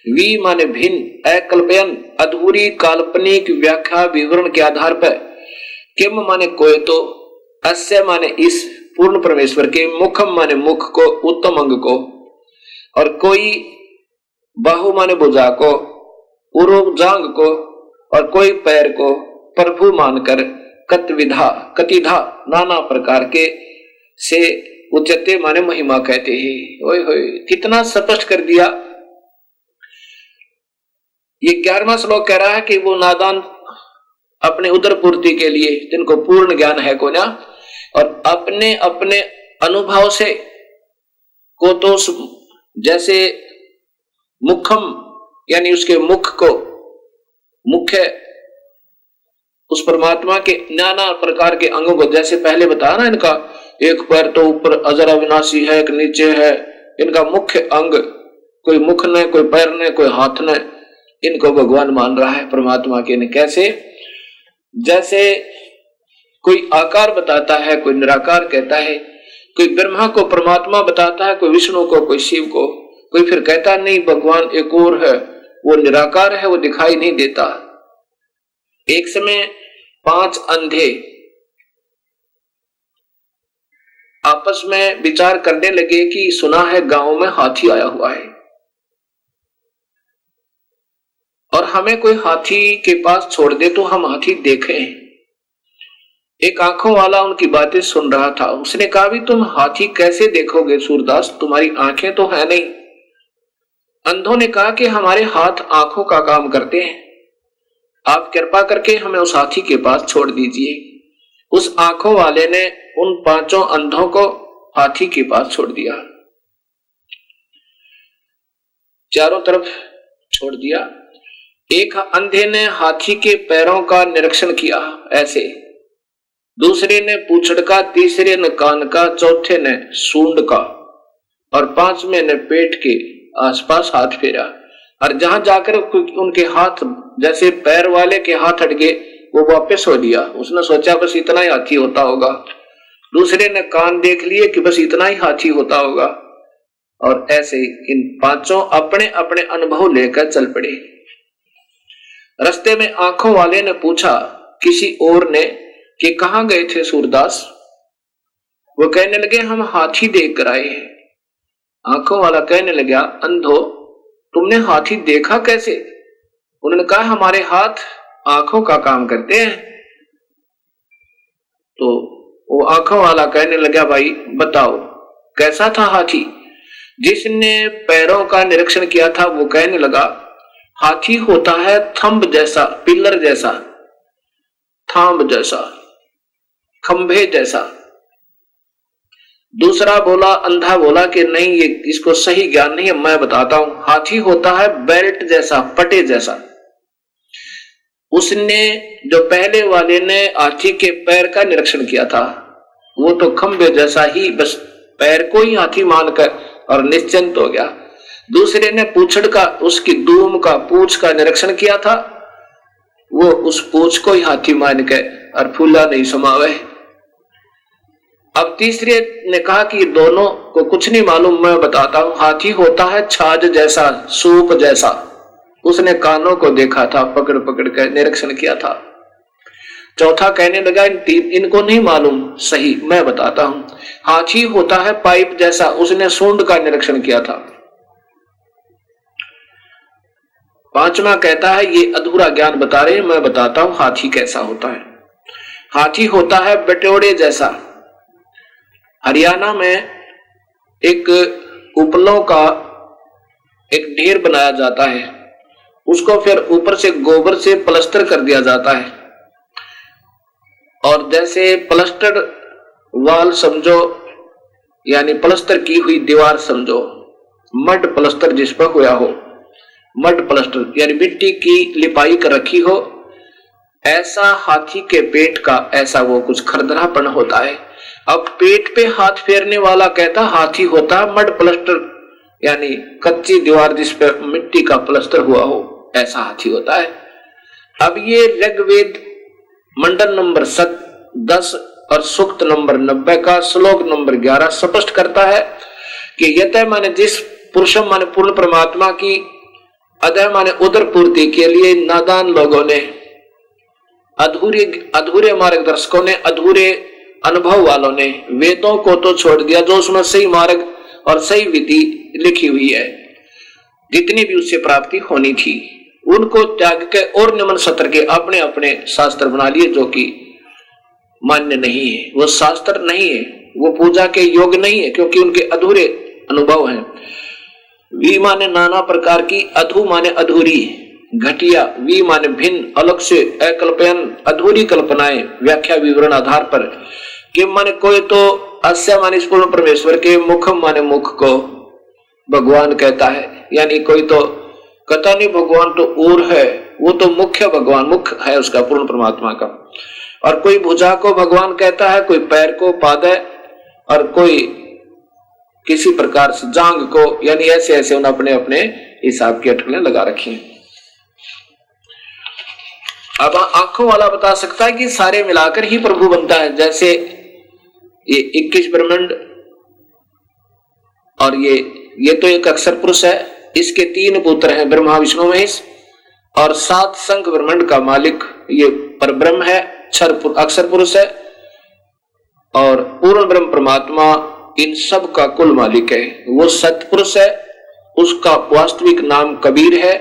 वी माने भिन्न, अकल्पयन अधूरी काल्पनिक व्याख्या विवरण के आधार पर, किम माने कोई तो, अस्य माने इस पूर्ण परमेश्वर के, मुखम माने मुख को, उत्तम अंग को, और कोई बाहु माने भुजा को, उरु जांग को, और कोई पैर को प्रभु मानकर कतिधा नाना प्रकार के से उच्चते माने महिमा कहते हैं। ओए होए कितना स्पष्ट कर दिया। ये 11वां श्लोक कह रहा है कि वो नादान अपने उदर पूर्ति के लिए, जिनको पूर्ण ज्ञान है को ना, और अपने अपने अनुभव से को तो जैसे मुखम यानी उसके मुख को, मुख्य उस परमात्मा के नाना प्रकार के अंगों को, जैसे पहले बताया ना, इनका एक पैर तो ऊपर अजर अविनाशी है, एक नीचे है, इनका मुख्य अंग, कोई मुख ने, कोई पैर ने, कोई हाथ ने, इनको भगवान मान रहा है परमात्मा के। ने कैसे? जैसे कोई आकार बताता है, कोई निराकार कहता है, कोई ब्रह्मा को परमात्मा बताता है, कोई विष्णु को, कोई शिव को, कोई फिर कहता नहीं भगवान एक और है, वो निराकार है, वो दिखाई नहीं देता। एक समय 5 अंधे आपस में विचार करने लगे कि सुना है गांव में हाथी आया हुआ है, और हमें कोई हाथी के पास छोड़ दे तो हम हाथी देखें। एक आंखों वाला उनकी बातें सुन रहा था, उसने कहा भी तुम हाथी कैसे देखोगे सूरदास, तुम्हारी आंखें तो है नहीं। अंधों ने कहा कि हमारे हाथ आंखों का काम करते हैं, आप कृपा करके हमें उस हाथी के पास छोड़ दीजिए। उस आंखों वाले ने उन 5 अंधों को हाथी के पास छोड़ दिया, चारों तरफ छोड़ दिया। एक अंधे ने हाथी के पैरों का निरीक्षण किया ऐसे, दूसरे ने पूंछड़ का, तीसरे ने कान का, चौथे ने सूंड का, और 5वें ने पेट के आसपास हाथ फेरा। और जहां जाकर उनके हाथ, जैसे पैर वाले के हाथ हट गए, वो वापस हो लिया। उसने सोचा बस इतना ही हाथी होता होगा। दूसरे ने कान देख लिए कि बस इतना ही हाथी होता होगा। और ऐसे इन 5 अपने अपने अनुभव लेकर चल पड़े। रास्ते में आंखों वाले ने पूछा किसी और ने कि कहां गए थे सूरदास? वो कहने लगे हम हाथी देख कर आए हैं। आंखों वाला कहने लगा अंधो तुमने हाथी देखा कैसे? उन्होंने कहा हमारे हाथ आंखों का काम करते हैं। तो वो आंखों वाला कहने लगा भाई बताओ कैसा था हाथी? जिसने पैरों का निरीक्षण किया था वो कहने लगा हाथी होता है थंब जैसा, पिलर जैसा, थांब जैसा, खंभे जैसा। दूसरा बोला, अंधा बोला कि नहीं, ये इसको सही ज्ञान नहीं है, मैं बताता हूं। हाथी होता है बेल्ट जैसा, पटे जैसा। उसने, जो पहले वाले ने हाथी के पैर का निरीक्षण किया था, वो तो खंभे जैसा ही, बस पैर को ही हाथी मानकर और निश्चिंत हो गया। दूसरे ने पूंछड़ का, उसकी दूम का, पूंछ का निरीक्षण किया था, वो उस पूंछ को ही हाथी मान के और फूला नहीं समावे। अब तीसरे ने कहा कि दोनों को कुछ नहीं मालूम, मैं बताता हूं। हाथी होता है छाछ जैसा, सूप जैसा। उसने कानों को देखा था, पकड़ पकड़ कर निरीक्षण किया था। चौथा कहने लगा, इनको नहीं मालूम सही, मैं बताता हूं। हाथी होता है पाइप जैसा, उसने सूंड का निरीक्षण किया था। पांचवा कहता है, ये अधूरा ज्ञान बता रहे हैं, मैं बताता हूं हाथी कैसा होता है। हाथी होता है बटोड़े जैसा। हरियाणा में एक उपलों का एक ढेर बनाया जाता है, उसको फिर ऊपर से गोबर से प्लास्टर कर दिया जाता है, और जैसे प्लास्टर वाल समझो, यानी प्लास्टर की हुई दीवार समझो, मड प्लास्टर जिस पर हुआ हो, मड प्लास्टर यानी मिट्टी की लिपाई कर रखी हो, ऐसा हाथी के पेट का ऐसा वो कुछ खरदरापन होता है। अब पेट पे हाथ फेरने वाला कहता हाथी होता है मड प्लास्टर, यानी कच्ची दीवार जिस पे मिट्टी का प्लास्टर हुआ हो, ऐसा हाथी होता है। अब ये ऋग्वेद मंडल नंबर 10 और सूक्त नंबर 90 का श्लोक नंबर 11 स्पष्ट करता है कि यत माने जिस पुरुषम माने पूर्ण परमात्मा की, अदय माने उदर पूर्ति के लिए नादान लोगों ने, अधूरे मार्गदर्शकों ने, अधूरे अनुभव वालों ने वेदों को तो छोड़ दिया, जो उसमें सही मार्ग और सही विधि लिखी हुई है, जितनी भी उससे प्राप्ति होनी थी, उनको त्याग के और निम्न सत्र के अपने अपने शास्त्र बना लिए, जो कि मान्य नहीं है, वो शास्त्र नहीं है, वो पूजा के योग्य नहीं है, क्योंकि उनके अधूरे अनुभव हैं। वी माने नाना प्रकार की, अधू माने अधूरी, घटिया, वी माने भिन्न, अलग से, अकल्पयन, अधूरी कल्पनाएं, व्याख्या विवरण आधार पर, किम माने कोई तो, अस्य माने पूर्ण परमेश्वर के, मुखम माने मुख को भगवान कहता है, यानी कोई तो कहता नहीं भगवान तो और है, वो तो मुख्य भगवान, मुख है उसका पूर्ण परमात्मा का। और कोई भुजा को भगवान कहता है, कोई पैर को पाद है, और कोई किसी प्रकार से जांग को, यानी ऐसे ऐसे उन्हें अपने अपने हिसाब की अटकलें लगा रखी हैं। अब आंखों वाला बता सकता है कि सारे मिलाकर ही प्रभु बनता है, जैसे ये 21 ब्रह्मांड, और ये तो एक अक्षर पुरुष है, इसके 3 पुत्र हैं, ब्रह्मा विष्णु महेश, और 7 संख ब्रह्मांड का मालिक ये परब्रह्म है, अक्षर पुरुष है, और पूर्ण ब्रह्म परमात्मा इन सब का कुल मालिक है, वो सतपुरुष है, उसका वास्तविक नाम कबीर है।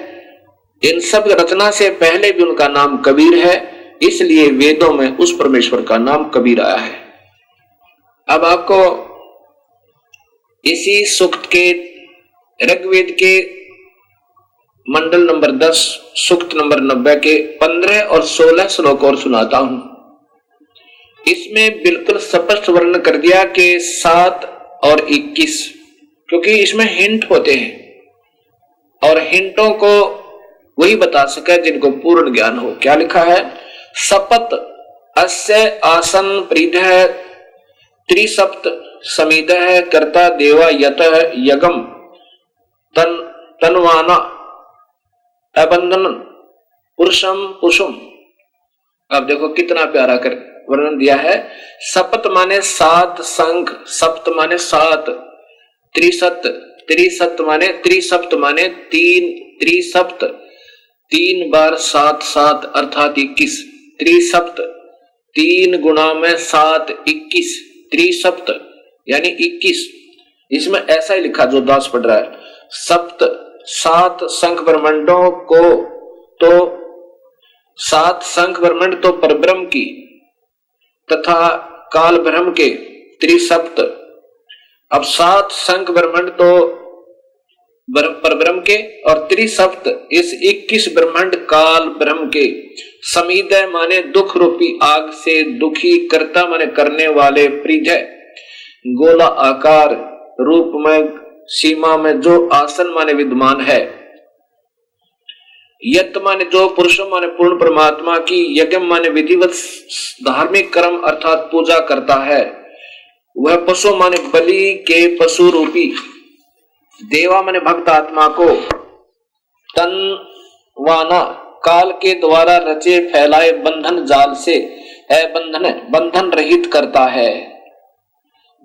इन सब रचना से पहले भी उनका नाम कबीर है, इसलिए वेदों में उस परमेश्वर का नाम कबीर आया है। अब आपको इसी सूक्त के, ऋग्वेद के मंडल नंबर 10 सूक्त नंबर 90 के 15 और 16 श्लोक और सुनाता हूं। इसमें बिल्कुल स्पष्ट वर्णन कर दिया कि 7 और 21, क्योंकि इसमें हिंट होते हैं और हिंटों को वही बता सके जिनको पूर्ण ज्ञान हो। क्या लिखा है? सपत अस्य आसन प्रीधः त्रिसप्त समिदः कर्ता देवा यतः यगम तन्वाना अबंधन पुरुषम पुषुम। अब देखो कितना प्यारा कर वर्णन दिया है। सपत माने 7 संख, सप्त माने 7, त्रिसप्त, त्रिसप्त माने त्रिसप्त माने 3, त्रिसप्त 3 बार 7 7 अर्थात 21, त्रिसप्त 3 गुणा में 7 21, त्रिसप्त यानी 21। इसमें ऐसा ही लिखा जो दास पढ़ रहा है, सप्त 7 संख ब्रह्मांडों को, तो 7 संख ब्रह्मांड तो परब्रह्म की तथा काल ब्रह्म के त्रिसप्त। अब 7 संख ब्रह्मांड तो परब्रह्म के, और त्रिसप्त इस 21 ब्रह्मांड काल ब्रह्म के। समीदय माने दुख रूपी आग से दुखी, कर्ता माने करने वाले, प्रीधय गोला आकार रूप में सीमा में जो आसन माने विद्यमान है, यत माने जो, पुरुष माने पूर्ण परमात्मा की, यज्ञ माने विधिवत धार्मिक कर्म अर्थात पूजा करता है, वह पशु माने बलि के पशु रूपी, देवा माने भक्त आत्मा को, तनवाना काल के द्वारा रचे फैलाए बंधन जाल से बंधन रहित करता है,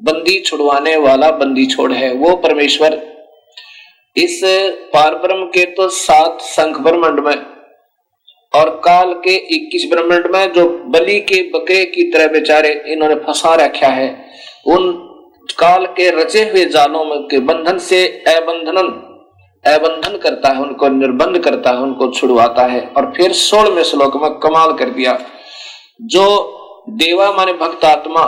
बंदी छुड़वाने वाला बंदी छोड़ है वो परमेश्वर। इस पारब्रह्म के तो 7 शंख ब्रह्मांड में और काल के 21 ब्रह्मांड में जो बलि के बकरे की तरह बेचारे इन्होंने फंसा रखा है, उन काल के रचे हुए जालों में के बंधन से अबंधन करता है, उनको निर्बंध करता है, उनको छुड़वाता है। और फिर 16वें श्लोक में कमाल कर दिया, जो देवा माने भक्त आत्मा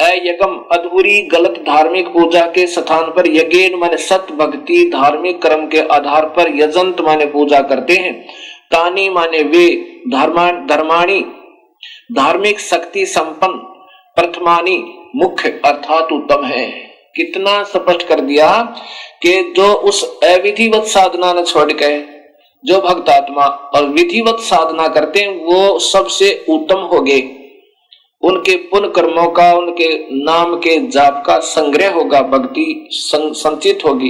अयगम अधूरी गलत धार्मिक पूजा के स्थान पर यज्ञ माने सत्य भक्ति धार्मिक कर्म के आधार पर यजंत माने पूजा करते हैं, तानी माने वे धर्माणी धार्मिक शक्ति संपन्न, प्रथमानी मुख्य अर्थात उत्तम है। कितना स्पष्ट कर दिया कि जो उस अविधिवत साधना न छोड़ के जो भक्त आत्मा और विधिवत साधना करते हैं वो सबसे उत्तम हो गए, उनके पुण्य कर्मों का, उनके नाम के जाप का संग्रह होगा, भक्ति संचित होगी,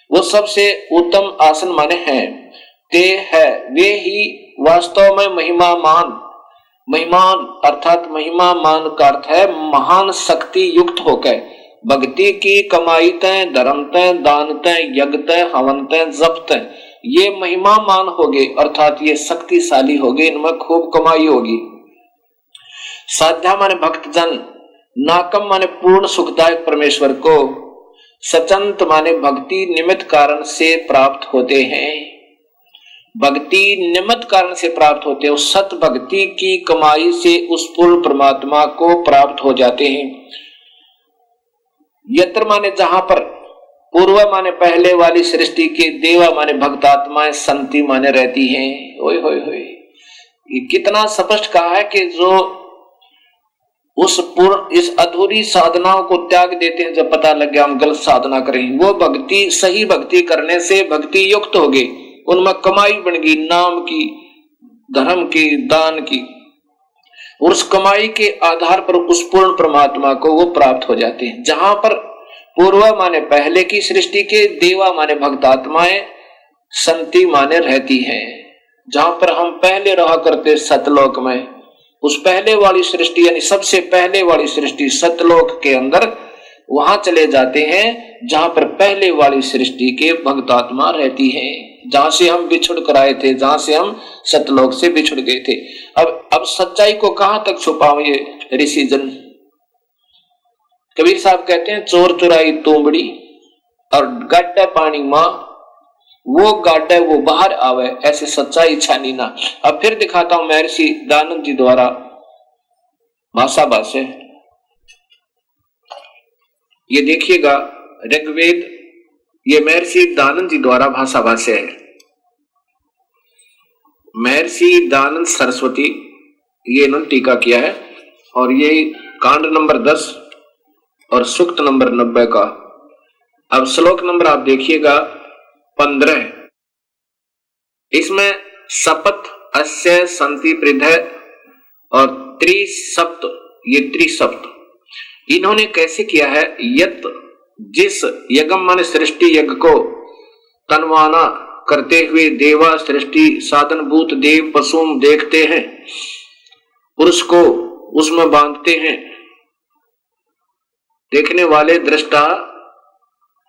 वो सबसे उत्तम आसन माने हैं। ते है वे ही वास्तव में महिमान अर्थात महिमा मान का अर्थ है महान शक्ति युक्त होकर भक्ति की कमाई तय, धर्म तय, दान तय, यज्ञ तय, हवन तय, जप तय, ये महिमा मान हो गए अर्थात ये शक्तिशाली हो गए, इनमें खूब कमाई होगी। साध्या माने भक्तजन, नाकम माने पूर्ण सुखदायक परमेश्वर को, सचंत माने भक्ति निमित्त कारण से प्राप्त होते हैं, भक्ति निमित्त कारण से प्राप्त होते हैं, उस सत भक्ति की कमाई से उस पूर्ण परमात्मा को प्राप्त हो जाते हैं। यत्र माने जहां पर, पूर्व माने पहले वाली सृष्टि के, देवा माने भक्त आत्माएं, संति माने रहती हैं। ओए होए होए, ये कितना स्पष्ट कहा है कि जो उस पूर्ण इस अधूरी साधनाओं को त्याग देते हैं, जब पता लग गया हम गलत साधना करें, वो भक्ति सही भक्ति करने से भक्ति युक्त हो गई, उनमें कमाई बन गई, नाम की, धर्म की, दान की, और उस कमाई के आधार पर उस पूर्ण परमात्मा को वो प्राप्त हो जाते हैं। जहां पर पूर्व माने पहले की सृष्टि के, देवा माने भक्त आत्माएं, संति माने रहती हैं। जहां पर हम पहले रहा करते सतलोक में, उस पहले वाली सृष्टि यानी सबसे पहले वाली सृष्टि सतलोक के अंदर, वहां चले जाते हैं जहां पर पहले वाली सृष्टि के भक्त आत्मा रहती है, जहां से हम बिछुड़ कर आए थे, जहां से हम सतलोक से बिछुड़ गए थे। अब सच्चाई को कहां तक छुपाओ ये ऋषि जन। कबीर साहब कहते हैं, चोर चुराई तोमड़ी और गाड्डा पानी मां, वो गाड्डा वो बाहर आवे, ऐसे सच्चाई छानी ना। अब फिर दिखाता हूं महर्षि दानंद जी द्वारा भाषा भाष्य, ये देखिएगा ऋग्वेद, ये महर्षि दानंद जी द्वारा भाषा भाष्य है। महर्षि दानंद सरस्वती, ये इन्होंने टीका किया है, और ये कांड नंबर 10 और सूक्त नंबर 90 का। अब श्लोक नंबर आप देखिएगा 15, इसमें सपथ अस्य संति पृथ्य और त्रिसप्त, ये त्रिसप्त इन्होंने कैसे किया है। यत जिस यज्ञ माने सृष्टि यज्ञ को तनवाना करते हुए देवा सृष्टि साधनभूत देव पशु देखते हैं, पुरुष को उसमें बांधते हैं, देखने वाले दृष्टा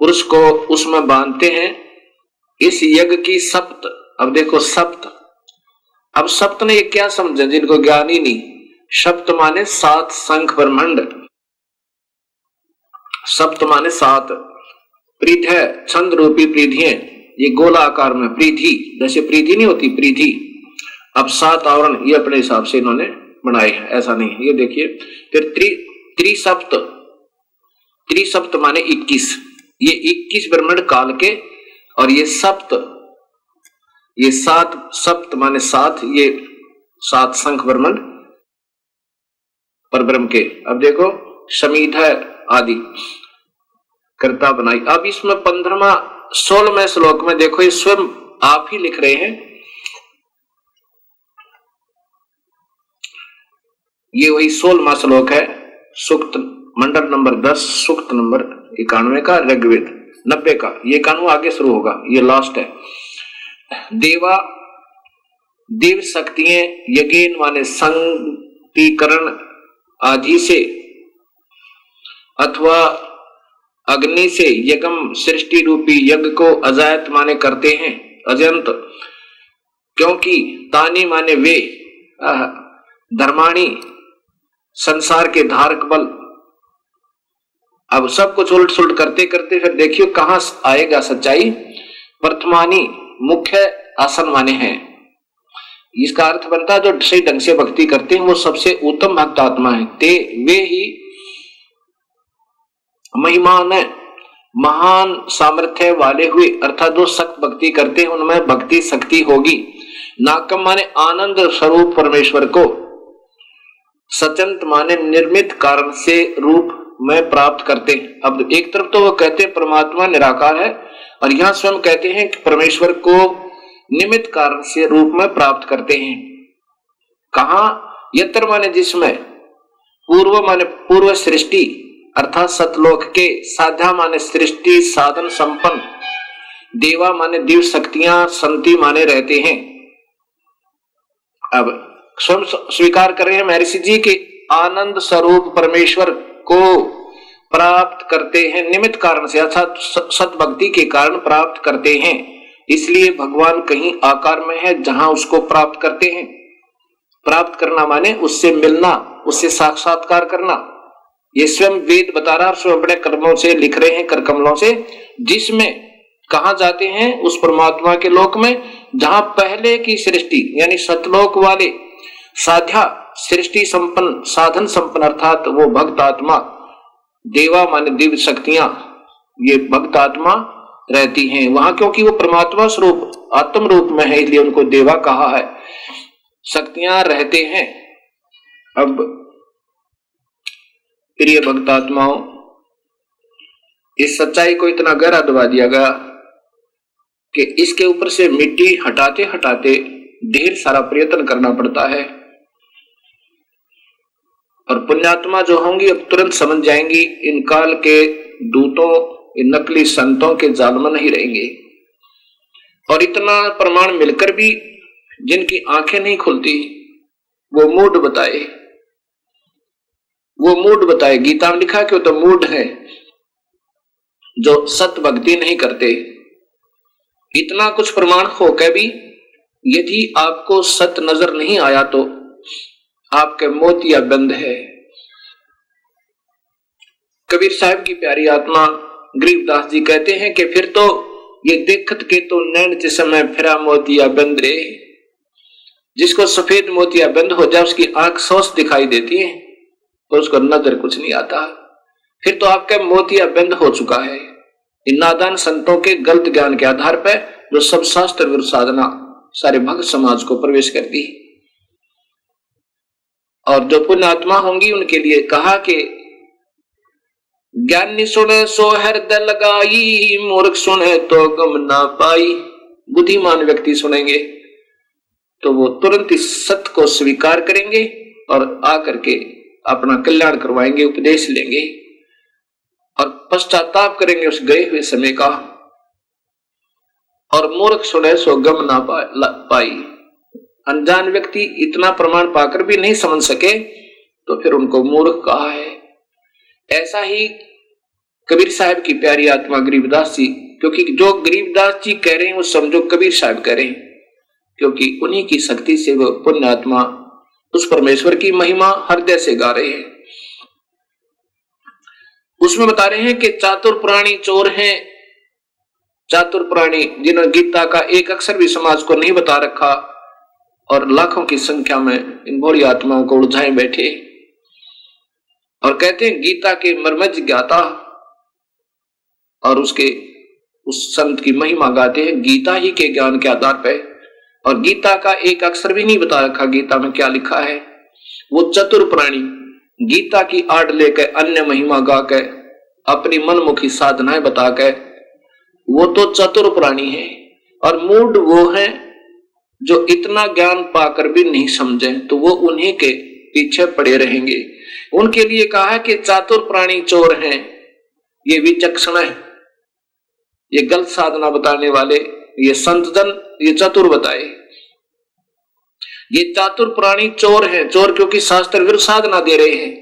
पुरुष को उसमें बांधते हैं। इस यज्ञ की सप्त, अब देखो सप्त, अब सप्त ने ये क्या समझे जिनको ज्ञान ही नहीं। सप्त माने 7 शंख ब्रह्मांड, सप्त माने 7, प्रीधि छंद रूपी प्रीधियां, ये गोला आकार में प्रीधि, जैसे प्रीधि नहीं होती प्रीधि, अब 7 आवरण ये अपने हिसाब से इन्होंने बनाए हैं, ऐसा नहीं। ये देखिए फिर त्रिसप्त माने 21, ये 21 ब्रह्मांड काल के और ये सप्त, ये सात, सप्त माने सात, ये सात शंख वर्मण परब्रह्म के। अब देखो समीध आदि कर्ता बनाई। अब इसमें 15वां 16वें श्लोक में देखो, ये स्वयं आप ही लिख रहे हैं, ये वही 16वां श्लोक है, सूक्त मंडल नंबर 10, सूक्त नंबर 91 का, ऋग्वेद 90 का, ये 91 आगे शुरू होगा, ये लास्ट है। देवा देव शक्तियां यज्ञ माने संकीकरण आदि से अथवा अग्नि से यज्ञम सृष्टि रूपी यज्ञ को अजायत माने करते हैं, अजंत, क्योंकि तानी माने वे, धर्माणी संसार के धारक बल। अब सब कुछ उलट सुलट करते करते फिर देखियो कहां आएगा सच्चाई। वर्तमानी मुख्य आसन माने हैं, इसका अर्थ बनता है जो सही ढंग से भक्ति करते हैं वो सबसे उत्तम भक्त आत्मा है। ते वे ही महिमान महान सामर्थ्य वाले हुए, अर्थात जो सख्त भक्ति करते हैं उनमें भक्ति शक्ति होगी। नाकम माने आनंद स्वरूप परमेश्वर को, सचंत माने निर्मित कारण से रूप में प्राप्त करते हैं। अब एक तरफ तो वो कहते हैं परमात्मा निराकार है, और यहां स्वयं कहते हैं कि परमेश्वर को निमित्त कारण से रूप में प्राप्त करते हैं। कहा? यत्र माने जिसमें, पूर्व माने पूर्व सृष्टि अर्थात सतलोक के, साध्या माने सृष्टि साधन संपन्न, देवा माने दिव्य शक्तियां, संति माने रहते हैं। अब स्वयं स्वीकार कर रहे हैं महर्षि जी के आनंद स्वरूप परमेश्वर को प्राप्त करते हैं निमित्त कारण से, अर्थात सत भक्ति के कारण प्राप्त करते हैं। इसलिए भगवान कहीं आकार में है जहां उसको प्राप्त करते हैं। प्राप्त करना माने उससे मिलना, उससे साक्षात्कार करना। ये स्वयं वेद बता रहा है, स्वयं अपने कर्मों से लिख रहे हैं, कर कमलों से, जिसमें कहा जाते हैं उस परमात्मा के लोक में जहां पहले की सृष्टि यानी सतलोक वाले साध्या सृष्टि संपन्न साधन संपन्न अर्थात वो भक्त आत्मा, देवा माने दिव्य शक्तियां, ये भक्त आत्मा रहती हैं वहां, क्योंकि वो परमात्मा स्वरूप आत्म रूप में है इसलिए उनको देवा कहा है, शक्तियां रहते हैं। अब प्रिय भक्त आत्माओं, इस सच्चाई को इतना गहरा दबा दिया गया कि इसके ऊपर से मिट्टी हटाते हटाते ढेर सारा प्रयत्न करना पड़ता है। और पुण्यात्मा जो होंगी अब तुरंत समझ जाएंगी इन काल के दूतों, इन नकली संतों के जाल में नहीं रहेंगे। और इतना प्रमाण मिलकर भी जिनकी आंखें नहीं खुलती वो मूड बताए, वो मूड बताए। गीता में लिखा कि वो तो मूड है जो सत भक्ति नहीं करते। इतना कुछ प्रमाण होकर भी यदि आपको सत नजर नहीं आया तो आपके मोतिया बंद है। कबीर साहब की प्यारी आत्मा गरीबदास जी कहते हैं कि फिर तो ये देखत के तो नैन जिसमें फिरा मोतिया बंद रे। जिसको सफेद मोतिया बंद हो जाए उसकी आंख सोच दिखाई देती है तो उसको नजर कुछ नहीं आता। फिर तो आपका मोतिया बंद हो चुका है इन नादान संतों के गलत ज्ञान के आधार पर, जो सब शास्त्र विरुद्ध साधना सारे भक्त समाज को प्रवेश करती। और जो पुण्य आत्मा होंगी उनके लिए कहा कि ज्ञानी सुने सो हृदय लगाई, मूर्ख सुने तो गम ना पाई। बुद्धिमान व्यक्ति सुनेंगे तो वो तुरंत इस सत्य को स्वीकार करेंगे और आकर के अपना कल्याण करवाएंगे, उपदेश लेंगे और पश्चाताप करेंगे उस गए हुए समय का। और मूर्ख सुने सो गम ना पाई। अनजान व्यक्ति इतना प्रमाण पाकर भी नहीं समझ सके तो फिर उनको मूर्ख कहा है। ऐसा ही कबीर साहब की प्यारी आत्मा गरीबदास जी, क्योंकि जो गरीबदास जी कह रहे हैं वो समझो कबीर साहब कह रहे हैं, क्योंकि उन्हीं की शक्ति से वो पुण्य आत्मा उस परमेश्वर की महिमा हृदय से गा रहे हैं। उसमें बता रहे हैं कि चातुर प्राणी चोर हैं। चातुर प्राणी जिन्होंने गीता का एक अक्षर भी समाज को नहीं बता रखा और लाखों की संख्या में इन भोली आत्माओं को उलझाए बैठे। और कहते हैं गीता के मर्म ज्ञाता और उसके उस संत की महिमा गाते हैं गीता ही के ज्ञान के आधार पर। और गीता का एक अक्षर भी नहीं बता रखा गीता में क्या लिखा है। वो चतुर प्राणी गीता की आड़ लेकर अन्य महिमा गाकर अपनी मनमुखी साधनाएं बताकर वो तो चतुर प्राणी है। और मूढ़ वो है जो इतना ज्ञान पाकर भी नहीं समझे, तो वो उन्हीं के पीछे पड़े रहेंगे। उनके लिए कहा है कि चातुर प्राणी चोर हैं, ये विचक्षण है, ये गलत साधना बताने वाले, ये संत जन ये चतुर बताए। ये चातुर प्राणी चोर हैं, चोर क्योंकि शास्त्र विरुद्ध साधना दे रहे हैं,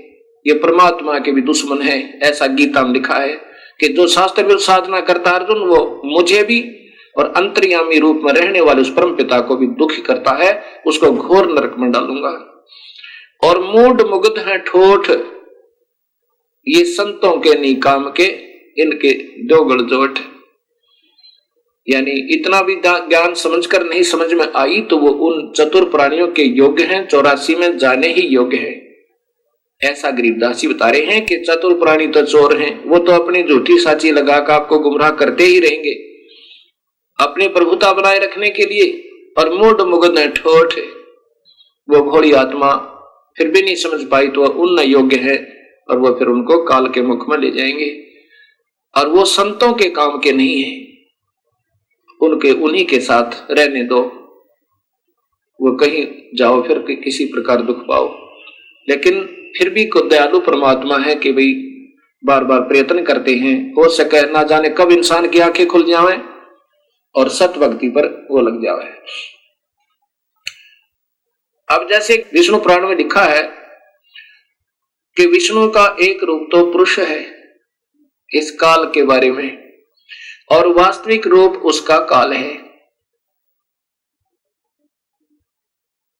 ये परमात्मा के भी दुश्मन है। ऐसा गीता में लिखा है कि जो शास्त्र विरुद्ध साधना करता है अर्जुन, वो मुझे भी और अंतर्यामी रूप में रहने वाले उस परम पिता को भी दुखी करता है, उसको घोर नरक में डालूंगा। और मूढ़ मुग्ध हैं ठोठ, ये संतों के नहीं काम के, इनके दोगड़ जोट। यानी इतना भी ज्ञान समझकर नहीं समझ में आई तो वो उन चतुर प्राणियों के योग्य हैं, 84 में जाने ही योग्य है। ऐसा गरीबदास जी बता रहे हैं कि चतुर प्राणी तो चोर हैं, वो तो अपनी झूठी साची लगाकर आपको गुमराह करते ही रहेंगे अपनी प्रभुता बनाए रखने के लिए। और मूढ़ मुग्ध है ठोठ, वो भोली आत्मा फिर भी नहीं समझ पाई तो उन न योग्य है, और वो फिर उनको काल के मुख में ले जाएंगे। और वो संतों के काम के नहीं है, उनके उन्हीं के साथ रहने दो, वो कहीं जाओ फिर किसी प्रकार दुख पाओ। लेकिन फिर भी को दयालु परमात्मा है कि भाई बार बार प्रयत्न करते हैं, हो सके ना जाने कब इंसान की आंखें खुल जावे और सत भक्ति पर वो लग जावे। अब जैसे विष्णु पुराण में लिखा है कि विष्णु का एक रूप तो पुरुष है इस काल के बारे में, और वास्तविक रूप उसका काल है।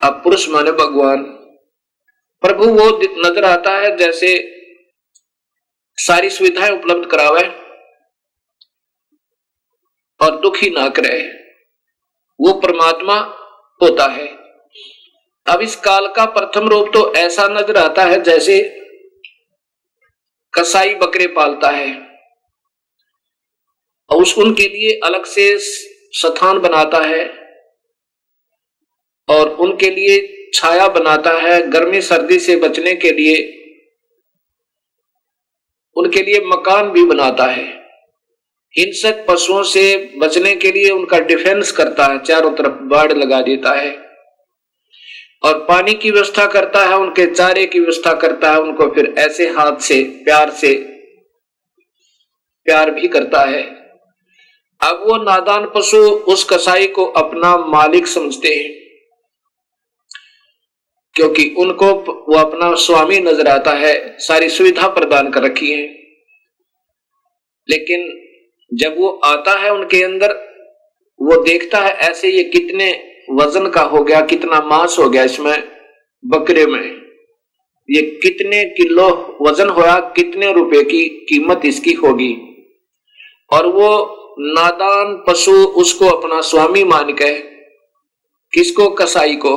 अब पुरुष माने भगवान, प्रभु वो नजर आता है जैसे सारी सुविधाएं उपलब्ध करावे और दुखी ना करे, वो परमात्मा होता है। अब इस काल का प्रथम रूप तो ऐसा नजर आता है जैसे कसाई बकरे पालता है और उनके लिए अलग से स्थान बनाता है और उनके लिए छाया बनाता है, गर्मी सर्दी से बचने के लिए उनके लिए मकान भी बनाता है, हिंसक पशुओं से बचने के लिए उनका डिफेंस करता है, चारों तरफ बाड़ लगा देता है, और पानी की व्यवस्था करता है, उनके चारे की व्यवस्था करता है, उनको फिर ऐसे हाथ से प्यार भी करता है। अब वो नादान पशु उस कसाई को अपना मालिक समझते हैं क्योंकि उनको वो अपना स्वामी नजर आता है, सारी सुविधा प्रदान कर रखी है। लेकिन जब वो आता है उनके अंदर, वो देखता है ऐसे ये कितने वजन का हो गया, कितना मांस हो गया इसमें बकरे में, ये कितने किलो वजन होया, कितने रुपए की कीमत इसकी होगी। और वो नादान पशु उसको अपना स्वामी मान के, किसको, कसाई को,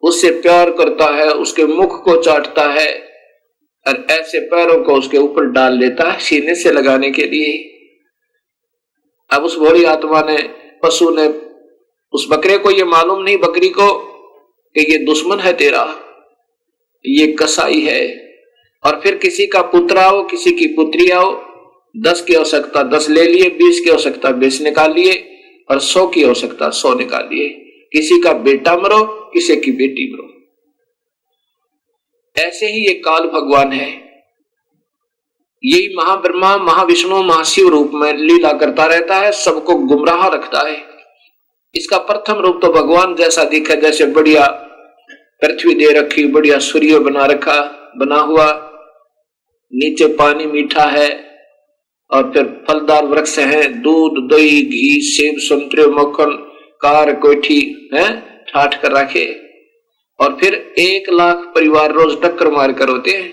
उससे प्यार करता है, उसके मुख को चाटता है और ऐसे पैरों को उसके ऊपर डाल लेता है सीने से लगाने के लिए। अब उस भोली आत्मा ने, पशु ने, उस बकरे को ये मालूम नहीं, बकरी को, कि ये दुश्मन है तेरा, ये कसाई है। और फिर किसी का पुत्र आओ, किसी की पुत्री आओ, 10 की आवश्यकता 10 ले लिए, 20 की आवश्यकता 20 निकाल लिए और 100 की आवश्यकता 100 निकाल लिए। किसी का बेटा मरो, किसी की बेटी मरो। ऐसे ही ये काल भगवान है, यही महाब्रह्मा, महाविष्णु, महाशिव रूप में लीला करता रहता है, सबको गुमराह रखता है। इसका प्रथम रूप तो भगवान जैसा दिखा, जैसे बढ़िया पृथ्वी दे रखी, बढ़िया सूर्य बना हुआ, नीचे पानी मीठा है और फिर फलदार वृक्ष हैं, दूध, दही, घी, सेब, संतरे, मक्खन, कार, कोठी है ठाठ कर रखे। और फिर 1 लाख परिवार रोज टक्कर मार कर होते हैं,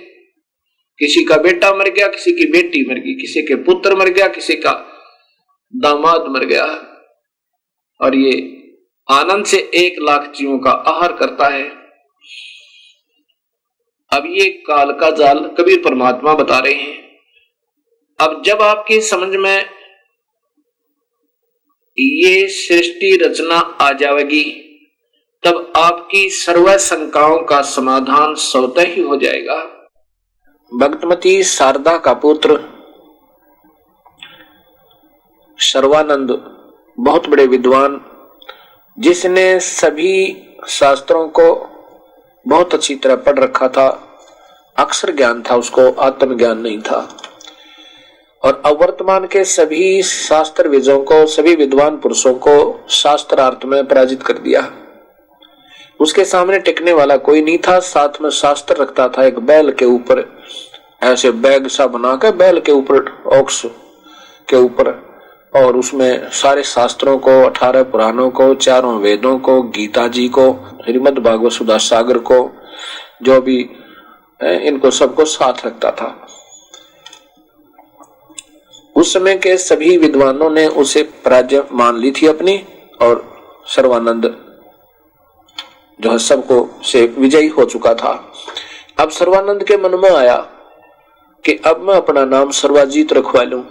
किसी का बेटा मर गया, किसी की बेटी मर गई, किसी के पुत्र मर गया, किसी का दामाद मर गया, और ये आनंद से 1 लाख जीवों का आहार करता है। अब ये काल का जाल कबीर परमात्मा बता रहे हैं। अब जब आपकी समझ में ये सृष्टि रचना आ जाएगी, तब आपकी सर्व शंकाओं का समाधान स्वतः ही हो जाएगा। भक्तमती शारदा का पुत्र सर्वानंद बहुत बड़े विद्वान, जिसने सभी शास्त्रों को बहुत अच्छी तरह पढ़ रखा था, अक्षर ज्ञान था उसको, आत्मज्ञान नहीं था। और अवर्तमान के सभी शास्त्र विजों को, सभी विद्वान पुरुषों को शास्त्रार्थ में पराजित कर दिया। उसके सामने टिकने वाला कोई नहीं था। साथ में शास्त्र रखता था एक बैल के ऊपर, ऐसे बैग सा बनाकर बैल के ऊपर, ऑक्स के ऊपर, और उसमें सारे शास्त्रों को, 18 पुराणों को, 4 वेदों को, गीता जी को, श्रीमद् भागवत सुधा सागर को, जो भी इनको सबको साथ रखता था। उस समय के सभी विद्वानों ने उसे पराजय मान ली थी अपनी, और सर्वानंद जो है सबको से विजयी हो चुका था। अब सर्वानंद के मन में आया कि अब मैं अपना नाम सर्वाजीत रखवा लूं।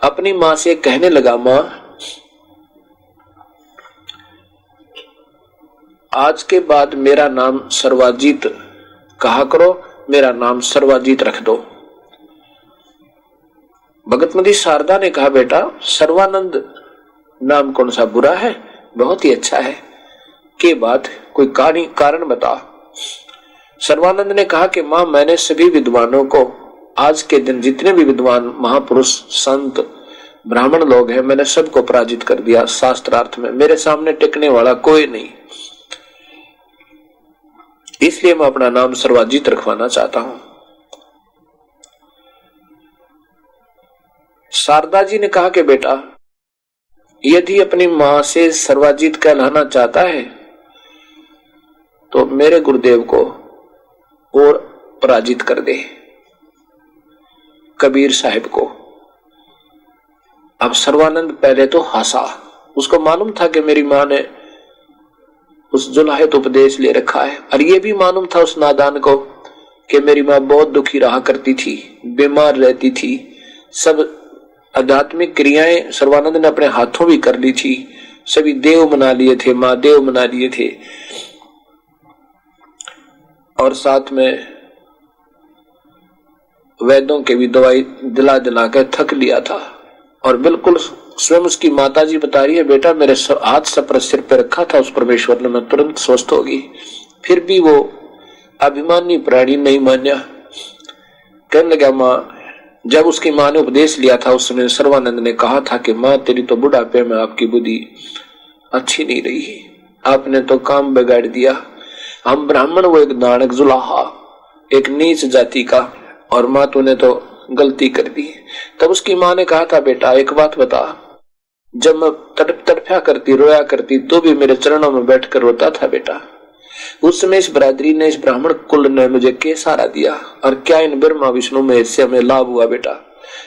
अपनी मां से कहने लगा, मां आज के बाद मेरा नाम सर्वाजीत कहा करो, मेरा नाम सर्वाजीत रख दो। भगतमती शारदा ने कहा, बेटा सर्वानंद नाम कौन सा बुरा है, बहुत ही अच्छा है, के बात कोई कारण बता। सर्वानंद ने कहा कि मां मैंने सभी विद्वानों को, आज के दिन जितने भी विद्वान महापुरुष संत ब्राह्मण लोग हैं, मैंने सबको पराजित कर दिया शास्त्रार्थ में, मेरे सामने टिकने वाला कोई नहीं, इसलिए मैं अपना नाम सर्वाजीत रखवाना चाहता हूं। शारदा जी ने कहा कि बेटा यदि अपनी मां से सर्वाजीत कहलाना चाहता है तो मेरे गुरुदेव को और पराजित कर दे, कबीर साहिब को। अब सर्वानंद पहले तो हंसा, उसको मालूम था कि मेरी मां ने उस जुलाहित उपदेश ले रखा है, और ये भी मालूम था उस नादान को कि मेरी मां बहुत दुखी रहा करती थी, बीमार रहती थी, सब आध्यात्मिक क्रियाएं सर्वानंद ने अपने हाथों भी कर ली थी, सभी देव बना लिए थे, महादेव बना लिए थे, और साथ में वैद्यों के भी दवाई दिला दिला कर थक लिया था। और बिल्कुल स्वयं उसकी माता जी बता रही है, बेटा मेरे हाथ सपर सिर पे रखा था उस परमेश्वर ने, मैं तुरंत स्वस्थ होगी। फिर भी वो अभिमानी प्राणी नहीं मान्या। कहने लगा, माँ जब उसकी माँ ने उपदेश लिया था उस समय सर्वानंद ने कहा था कि माँ तेरी तो बुढ़ापे में आपकी बुद्धि अच्छी नहीं रही, आपने तो काम बिगाड़ दिया, हम ब्राह्मण वो एक दानक जुलाहा, एक नीच जाति का, और माँ तूने तो गलती कर दी। तब उसकी माँ ने कहा था, बेटा एक बात बता, जब मैं तड़फा करती, रोया करती, तो भी मेरे चरणों में बैठकर रोता था बेटा। उस समय इस बरादरी ने, इस ब्राह्मण कुल ने मुझे क्या सहारा दिया, और क्या इन ब्रह्मा विष्णु में इससे हमें लाभ हुआ बेटा।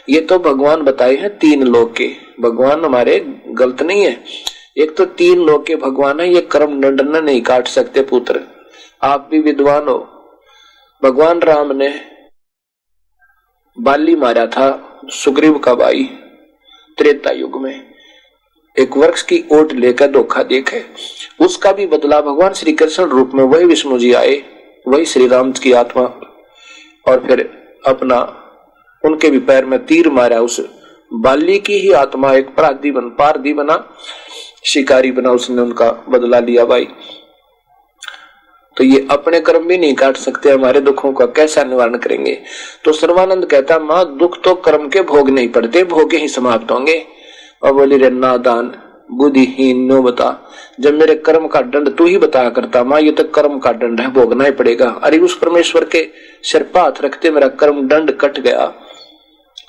ये तो भगवान बताए हैं 3 लोक के, भगवान हमारे गलत नहीं है, एक तो 3 लोक के भगवान है, ये कर्म दंड नहीं काट सकते पुत्र, आप भी विद्वान हो। भगवान राम ने बाली मारा था सुग्रीव का भाई त्रेता युग में, एक वृक्ष की ओट लेकर धोखा देखे, उसका भी बदला भगवान श्री कृष्ण रूप में वही विष्णु जी आए, वही श्री राम की आत्मा, और फिर अपना उनके भी पैर में तीर मारा, उस बाली की ही आत्मा एक पारधी बना, शिकारी बना, उसने उनका बदला लिया भाई। तो ये अपने कर्म भी नहीं काट सकते, हमारे दुखों का कैसा निवारण करेंगे। तो सर्वानंद कहता, माँ दुख तो कर्म के भोग नहीं पड़ते, भोगे ही समाप्त होंगे। और बोली, रे नादान बुद्धिहीन नो बता, जब मेरे कर्म का दंड तू ही बताया करता, माँ ये तो कर्म का दंड है, भोगना ही पड़ेगा। अरे उस परमेश्वर के सिर पर हाथ रखते मेरा कर्म दंड कट गया,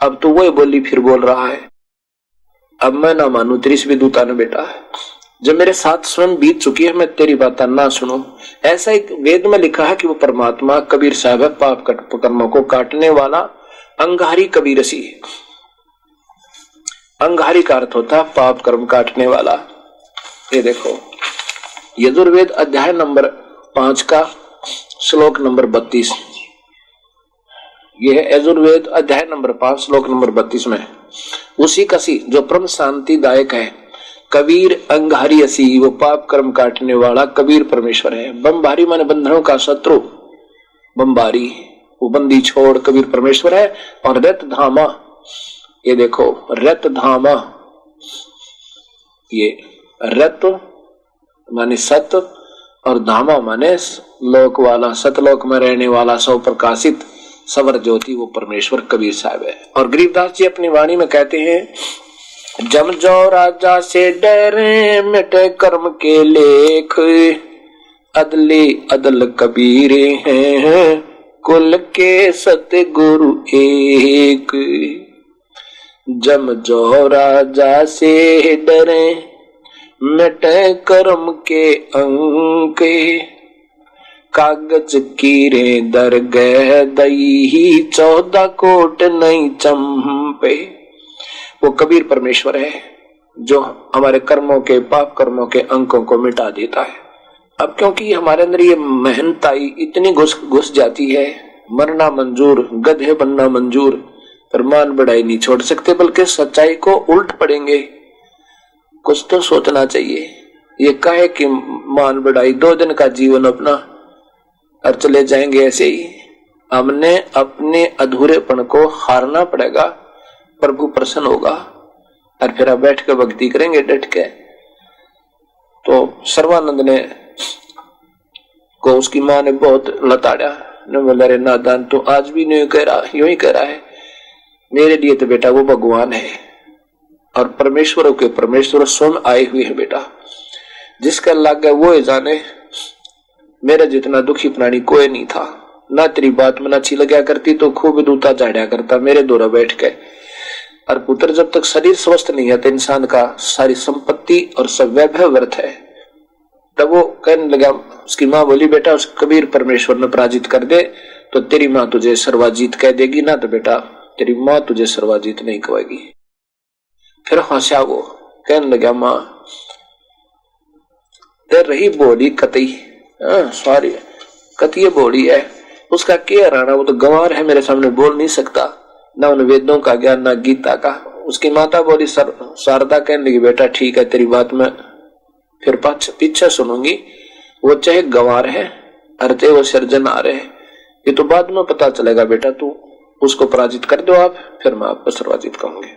अब तो वही बोली फिर बोल रहा है, अब मैं ना मानू तेरी भी दूता ने बेटा, जब मेरे साथ स्वयं बीत चुकी है मैं तेरी बात ना सुनूं। ऐसा एक वेद में लिखा है कि वो परमात्मा कबीर साहब पाप कर्मों को काटने वाला अंगारी कबीरसी। अंगारी का अर्थ होता है पाप कर्म काटने वाला। ये देखो यजुर्वेद अध्याय नंबर 5 का श्लोक नंबर 32, यह है यजुर्वेद अध्याय नंबर 5 श्लोक नंबर 32 में उसी का सी जो परम शांतिदायक है। कबीर अंगारी असी, वो पाप कर्म काटने वाला कबीर परमेश्वर है। बमबारी माने बंधनों का शत्रु, बमबारी वो बंदी छोड़ कबीर परमेश्वर है। और रत धामा, ये देखो रत धामा, ये रत माने सत और धामा माने लोक वाला, सतलोक में रहने वाला, सौ प्रकाशित सवर ज्योति, वो परमेश्वर कबीर साहब है। और गरीबदास जी अपनी वाणी में कहते हैं, जम जो राजा से डरे मिटे कर्म के लेख, अदले अदल कबीर हैं कुल के सतगुरु एक। जम जो राजा से डरे मिटे कर्म के अंक, कागज कीरे दरगह दई 14 कोट नहीं चंपे। वो कबीर परमेश्वर है जो हमारे कर्मों के, पाप कर्मों के अंकों को मिटा देता है। अब क्योंकि हमारे अंदर ये मेहनताई इतनी घुस जाती है, मरना मंजूर, गधे बनना मंजूर, पर मान बढ़ाई नहीं छोड़ सकते, बल्कि सच्चाई को उल्ट पड़ेंगे। कुछ तो सोचना चाहिए। ये काहे कि मान बढ़ाई, 2 दिन का जीवन अपना और चले जाएंगे ऐसे ही। हमने अपने अधूरेपन को हारना पड़ेगा, प्रभु प्रसन्न होगा और फिर आप बैठ के भक्ति करेंगे डट के। तो सर्वानंद ने को उसकी माँ ने बहुत लताड़ा, ने बोला रे नादान, तो आज भी नहीं कह रहा, यूं ही कह रहा है। मेरे लिए तो बेटा वो भगवान है और परमेश्वरों के परमेश्वर स्वयं आए हुए हैं बेटा। जिसका लग गया वो जाने, मेरा जितना दुखी प्राणी कोई नहीं था। ना तेरी बात में अच्छी लगा करती तो खूब दूता झाड़ा करता मेरे द्वारा बैठ के। और पुत्र जब तक शरीर स्वस्थ नहीं है तो इंसान का सारी संपत्ति और सब वैभव व्यर्थ है। तब वो कहने लगा, उसकी माँ बोली, बेटा उस कबीर परमेश्वर ने पराजित कर दे तो तेरी माँ तुझे सर्वाजीत कह देगी, ना तो बेटा तेरी माँ तुझे सर्वाजीत नहीं कहेगी। फिर हंसा वो, कहने लगा, माँ तेरे रही बोली कतई, सॉरी कतिये बोली है, उसका क्या राणा, वो तो गंवार है, मेरे सामने बोल नहीं सकता, ना उन वेदों का ज्ञान ना गीता का। उसकी माता बोली शारदा, कहने लगी, बेटा ठीक है तेरी बात में फिर पीछे सुनूंगी। वो चाहे गंवार है अरते वो सर्जन आ रहे, ये तो बाद में पता चलेगा बेटा, तू उसको पराजित कर दो आप, फिर मैं आपको सर्वाजित कहूंगी।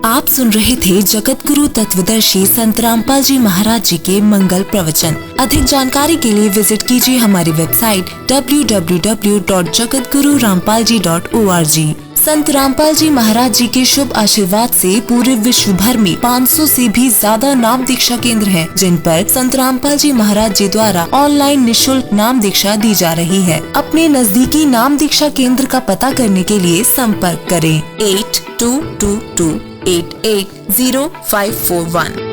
आप सुन रहे थे जगत गुरु तत्वदर्शी संत रामपाल जी महाराज जी के मंगल प्रवचन। अधिक जानकारी के लिए विजिट कीजिए हमारी वेबसाइट www.jagatgururampalji.org। संत रामपाल जी महाराज जी के शुभ आशीर्वाद से पूरे विश्व भर में 500 से भी ज्यादा नाम दीक्षा केंद्र हैं, जिन पर संत रामपाल जी महाराज जी द्वारा ऑनलाइन निःशुल्क नाम दीक्षा दी जा रही है। अपने नजदीकी नाम दीक्षा केंद्र का पता करने के लिए संपर्क करें 8222880541।